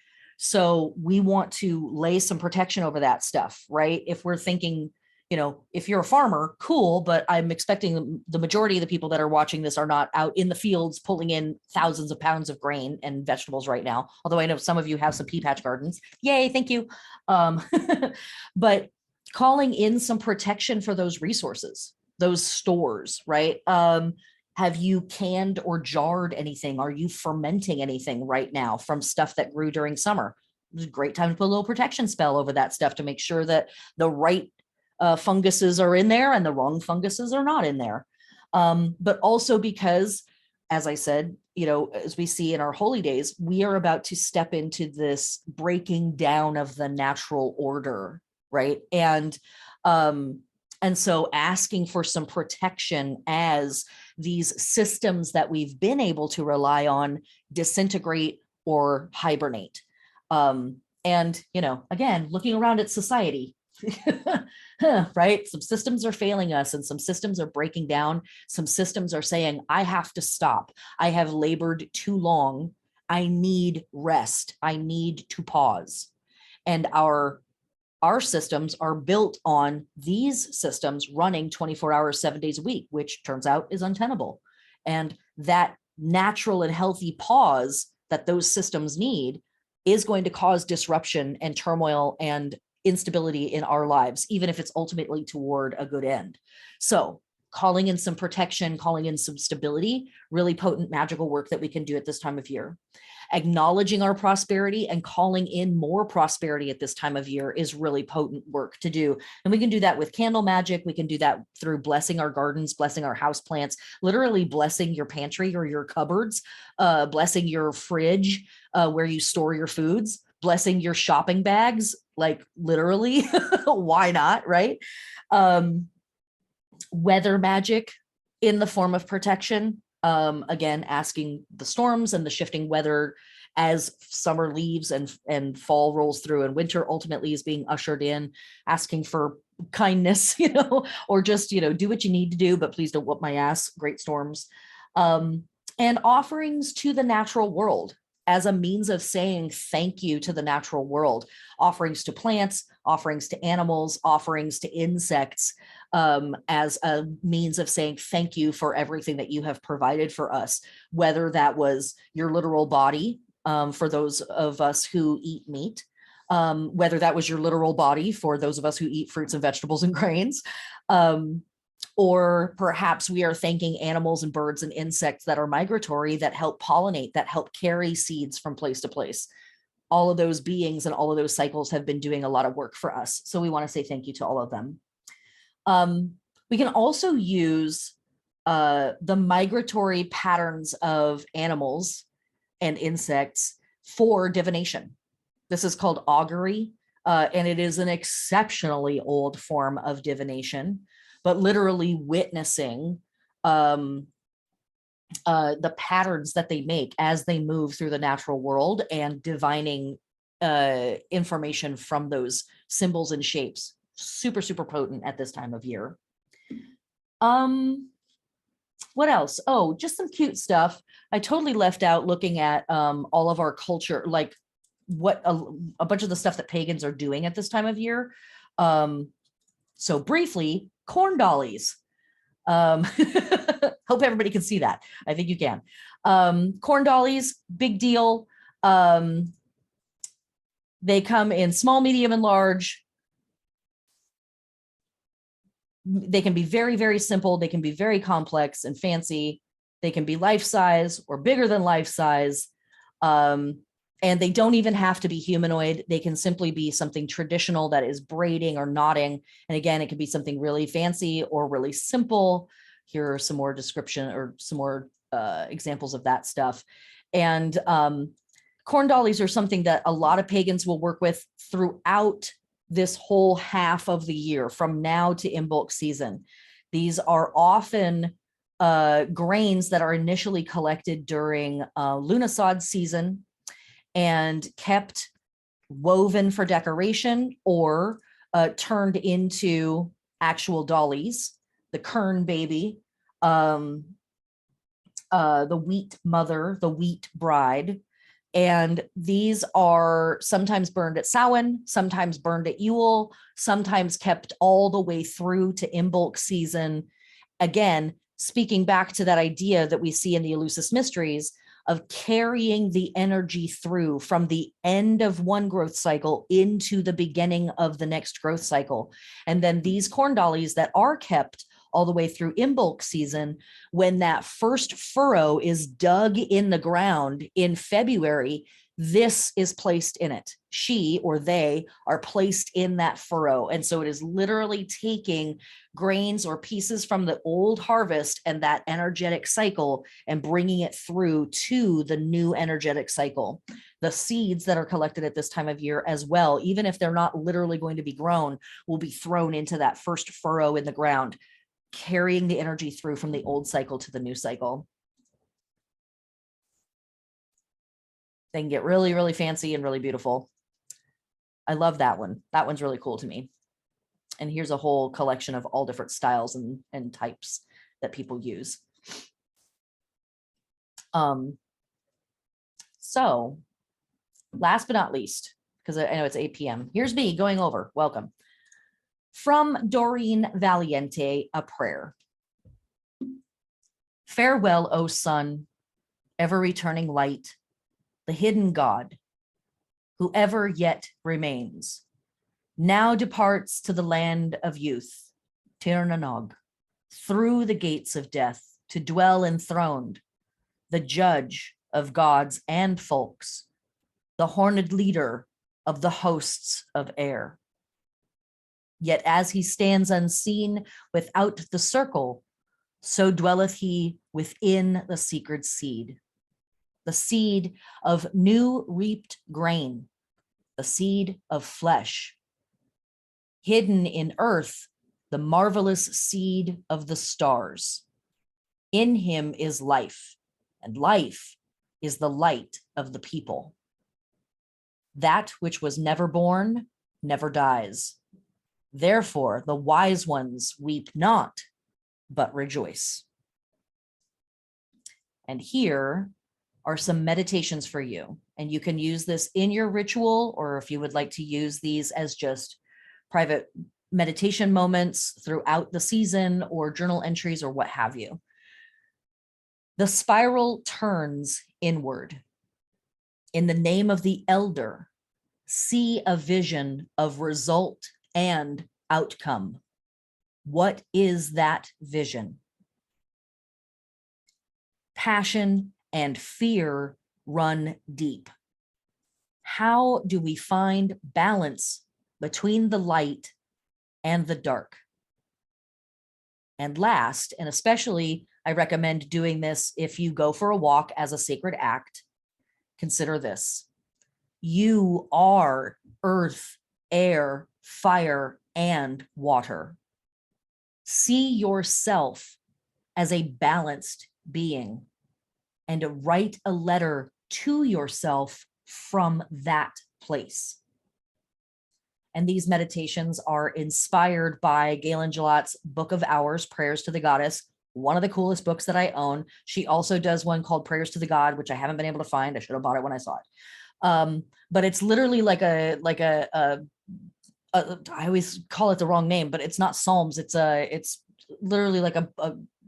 So we want to lay some protection over that stuff, right? If we're thinking, if you're a farmer, cool, but I'm expecting the majority of the people that are watching this are not out in the fields pulling in thousands of pounds of grain and vegetables right now. Although I know some of you have some pea patch gardens. Yay, thank you. But calling in some protection for those resources, those stores, right? Have you canned or jarred anything? Are you fermenting anything right now from stuff that grew during summer? It's a great time to put a little protection spell over that stuff to make sure that the right funguses are in there and the wrong funguses are not in there. But also because, as I said, as we see in our holy days, we are about to step into this breaking down of the natural order, right? And so asking for some protection as these systems that we've been able to rely on disintegrate or hibernate. And, again, looking around at society, right? Some systems are failing us and some systems are breaking down. Some systems are saying, I have to stop. I have labored too long. I need rest. I need to pause. And our systems are built on these systems running 24 hours, 7 days a week, which turns out is untenable. And that natural and healthy pause that those systems need is going to cause disruption and turmoil and instability in our lives, even if it's ultimately toward a good end. So calling in some protection, calling in some stability, really potent magical work that we can do at this time of year. Acknowledging our prosperity and calling in more prosperity at this time of year is really potent work to do. And we can do that with candle magic. We can do that through blessing our gardens, blessing our house plants, literally blessing your pantry or your cupboards, blessing your fridge where you store your foods, blessing your shopping bags, like literally, why not, right? Weather magic in the form of protection. Again, asking the storms and the shifting weather as summer leaves and fall rolls through and winter ultimately is being ushered in, asking for kindness, or just, do what you need to do, but please don't whoop my ass, great storms. And offerings to the natural world as a means of saying thank you to the natural world, offerings to plants, offerings to animals, offerings to insects, as a means of saying thank you for everything that you have provided for us, whether that was your literal body, for those of us who eat meat, whether that was your literal body for those of us who eat fruits and vegetables and grains, or perhaps we are thanking animals and birds and insects that are migratory, that help pollinate, that help carry seeds from place to place. All of those beings and all of those cycles have been doing a lot of work for us. So we want to say thank you to all of them. We can also use the migratory patterns of animals and insects for divination. This is called augury, and it is an exceptionally old form of divination. but literally witnessing the patterns that they make as they move through the natural world and divining information from those symbols and shapes. Super, super potent at this time of year. What else? Oh, just some cute stuff. I totally left out looking at all of our culture, like what a bunch of the stuff that pagans are doing at this time of year. So briefly, corn dollies. Hope everybody can see that. I think you can. Corn dollies, big deal. They come in small, medium, and large. They can be very, very simple. They can be very complex and fancy. They can be life size or bigger than life size. And they don't even have to be humanoid. They can simply be something traditional that is braiding or knotting. And again, it could be something really fancy or really simple. Here are some more description or some more examples of that stuff. And corn dollies are something that a lot of pagans will work with throughout this whole half of the year, from now to Imbolc season. These are often grains that are initially collected during Lunisod season and kept woven for decoration or turned into actual dollies. The kern baby, the wheat mother, the wheat bride. And these are sometimes burned at Samhain, sometimes burned at Yule, sometimes kept all the way through to Imbolc season. Again, speaking back to that idea that we see in the Eleusis Mysteries of carrying the energy through from the end of one growth cycle into the beginning of the next growth cycle. And then these corn dollies that are kept all the way through Imbolc season, when that first furrow is dug in the ground in February, this is placed in it. She or they are placed in that furrow. And so it is literally taking grains or pieces from the old harvest and that energetic cycle and bringing it through to the new energetic cycle. The seeds that are collected at this time of year as well, even if they're not literally going to be grown, will be thrown into that first furrow in the ground, carrying the energy through from the old cycle to the new cycle. They can get really, really fancy and really beautiful. I love that one. That one's really cool to me. And here's a whole collection of all different styles and types that people use. So last but not least, because I know it's 8 p.m. Here's me going over. Welcome. From Doreen Valiente, a prayer. Farewell, O sun, ever returning light, the hidden God, whoever yet remains, now departs to the land of youth, Tir na Nog, through the gates of death to dwell enthroned, the judge of gods and folks, the horned leader of the hosts of air. Yet as he stands unseen without the circle, so dwelleth he within the secret seed, the seed of new reaped grain, the seed of flesh, hidden in earth, the marvelous seed of the stars. In him is life, and life is the light of the people. That which was never born never dies. Therefore, the wise ones weep not, but rejoice. And here are some meditations for you. And you can use this in your ritual, or if you would like to use these as just private meditation moments throughout the season, or journal entries, or what have you. The spiral turns inward. In the name of the elder, see a vision of result and outcome. What is that vision? Passion and fear run deep. How do we find balance between the light and the dark? And last, and especially I recommend doing this if you go for a walk as a sacred act, consider this. You are earth, air, fire, and water. See yourself as a balanced being and to write a letter to yourself from that place. And these meditations are inspired by Galen Gelat's Book of Hours, Prayers to the Goddess, one of the coolest books that I own. She also does one called Prayers to the God, which I haven't been able to find. I should have bought it when I saw it. But it's literally like I always call it the wrong name, but it's not Psalms. It's literally like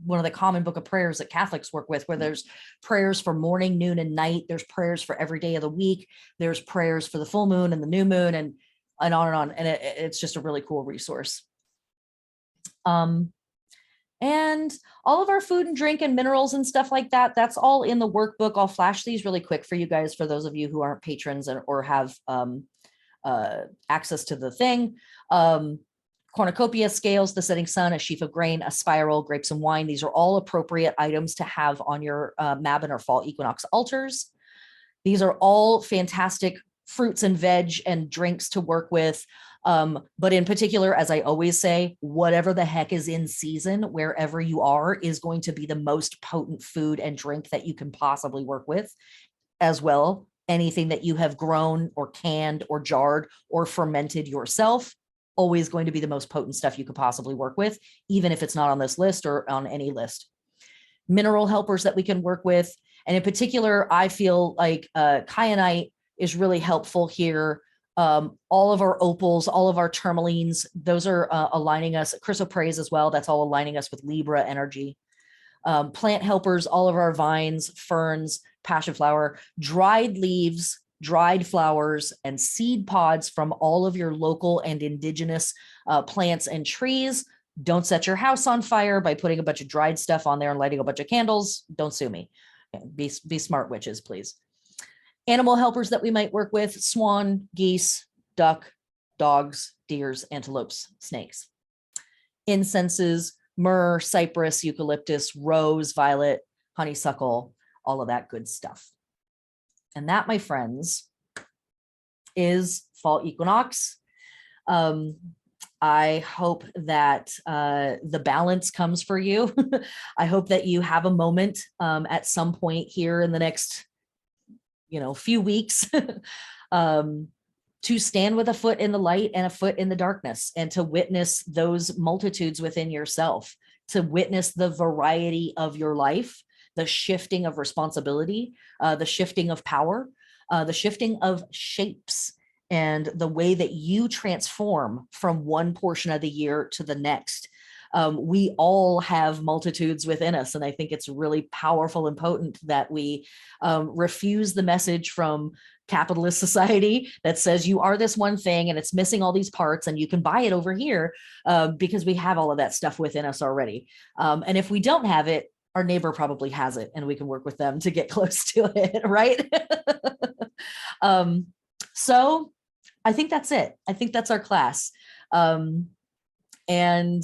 one of the common book of prayers that Catholics work with, where there's prayers for morning, noon, and night. There's prayers for every day of the week. There's prayers for the full moon and the new moon, and on and on. And it's just a really cool resource. And all of our food and drink and minerals and stuff like that, that's all in the workbook. I'll flash these really quick for you guys, for those of you who aren't patrons or have access to the thing. Cornucopia, scales, the setting sun, a sheaf of grain, a spiral, grapes and wine. These are all appropriate items to have on your Mabon or fall equinox altars. These are all fantastic fruits and veg and drinks to work with. But in particular, as I always say, whatever the heck is in season, wherever you are, is going to be the most potent food and drink that you can possibly work with. As well, anything that you have grown or canned or jarred or fermented yourself, always going to be the most potent stuff you could possibly work with, even if it's not on this list or on any list. Mineral helpers that we can work with. And in particular, I feel like kyanite is really helpful here. All of our opals, all of our tourmalines, those are aligning us. Chrysoprase as well, that's all aligning us with Libra energy. Plant helpers, all of our vines, ferns, passion flower, dried leaves, dried flowers, and seed pods from all of your local and indigenous plants and trees. Don't set your house on fire by putting a bunch of dried stuff on there and lighting a bunch of candles. Don't sue me. Be smart witches, please. Animal helpers that we might work with: swan, geese, duck, dogs, deers, antelopes, snakes. Incenses: myrrh, cypress, eucalyptus, rose, violet, honeysuckle, all of that good stuff. And that, my friends, is fall equinox. I hope that the balance comes for you. I hope that you have a moment at some point here in the next few weeks to stand with a foot in the light and a foot in the darkness, and to witness those multitudes within yourself, to witness the variety of your life, the shifting of responsibility, the shifting of power, the shifting of shapes, and the way that you transform from one portion of the year to the next. We all have multitudes within us. And I think it's really powerful and potent that we refuse the message from capitalist society that says you are this one thing and it's missing all these parts and you can buy it over here, because we have all of that stuff within us already. And if we don't have it, our neighbor probably has it and we can work with them to get close to it, right? So I think that's it. I think that's our class. And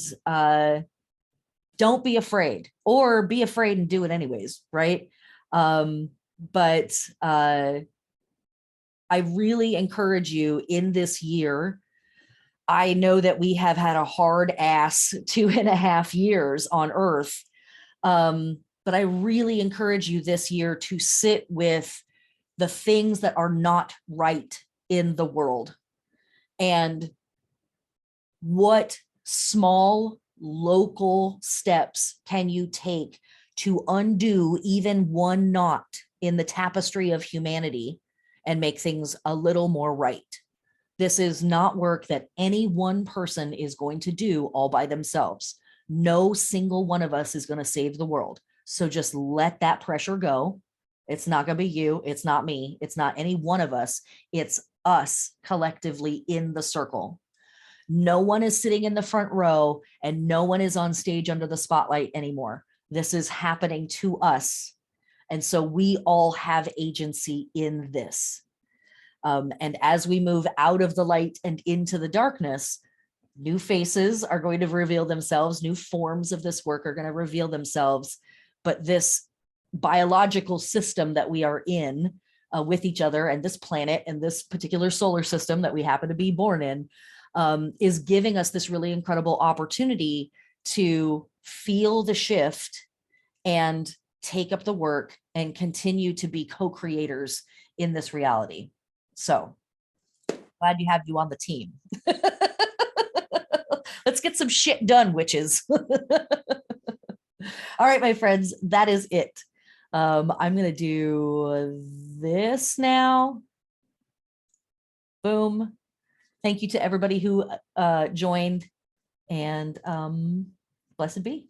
don't be afraid, or be afraid and do it anyways, right? But I really encourage you in this year. I know that we have had a hard ass 2.5 years on Earth, but I really encourage you this year to sit with the things that are not right in the world, and what small local steps can you take to undo even one knot in the tapestry of humanity and make things a little more right. This is not work that any one person is going to do all by themselves. No single one of us is going to save the world. So just let that pressure go. It's not going to be you. It's not me. It's not any one of us. It's us collectively in the circle. No one is sitting in the front row and no one is on stage under the spotlight anymore. This is happening to us. And so we all have agency in this. And as we move out of the light and into the darkness, new faces are going to reveal themselves. New forms of this work are going to reveal themselves. But this biological system that we are in with each other, and this planet and this particular solar system that we happen to be born in, is giving us this really incredible opportunity to feel the shift and take up the work and continue to be co-creators in this reality. So glad you have you on the team. Let's get some shit done, witches. All right, my friends, that is it. I'm going to do this now. Boom. Thank you to everybody who joined, and blessed be.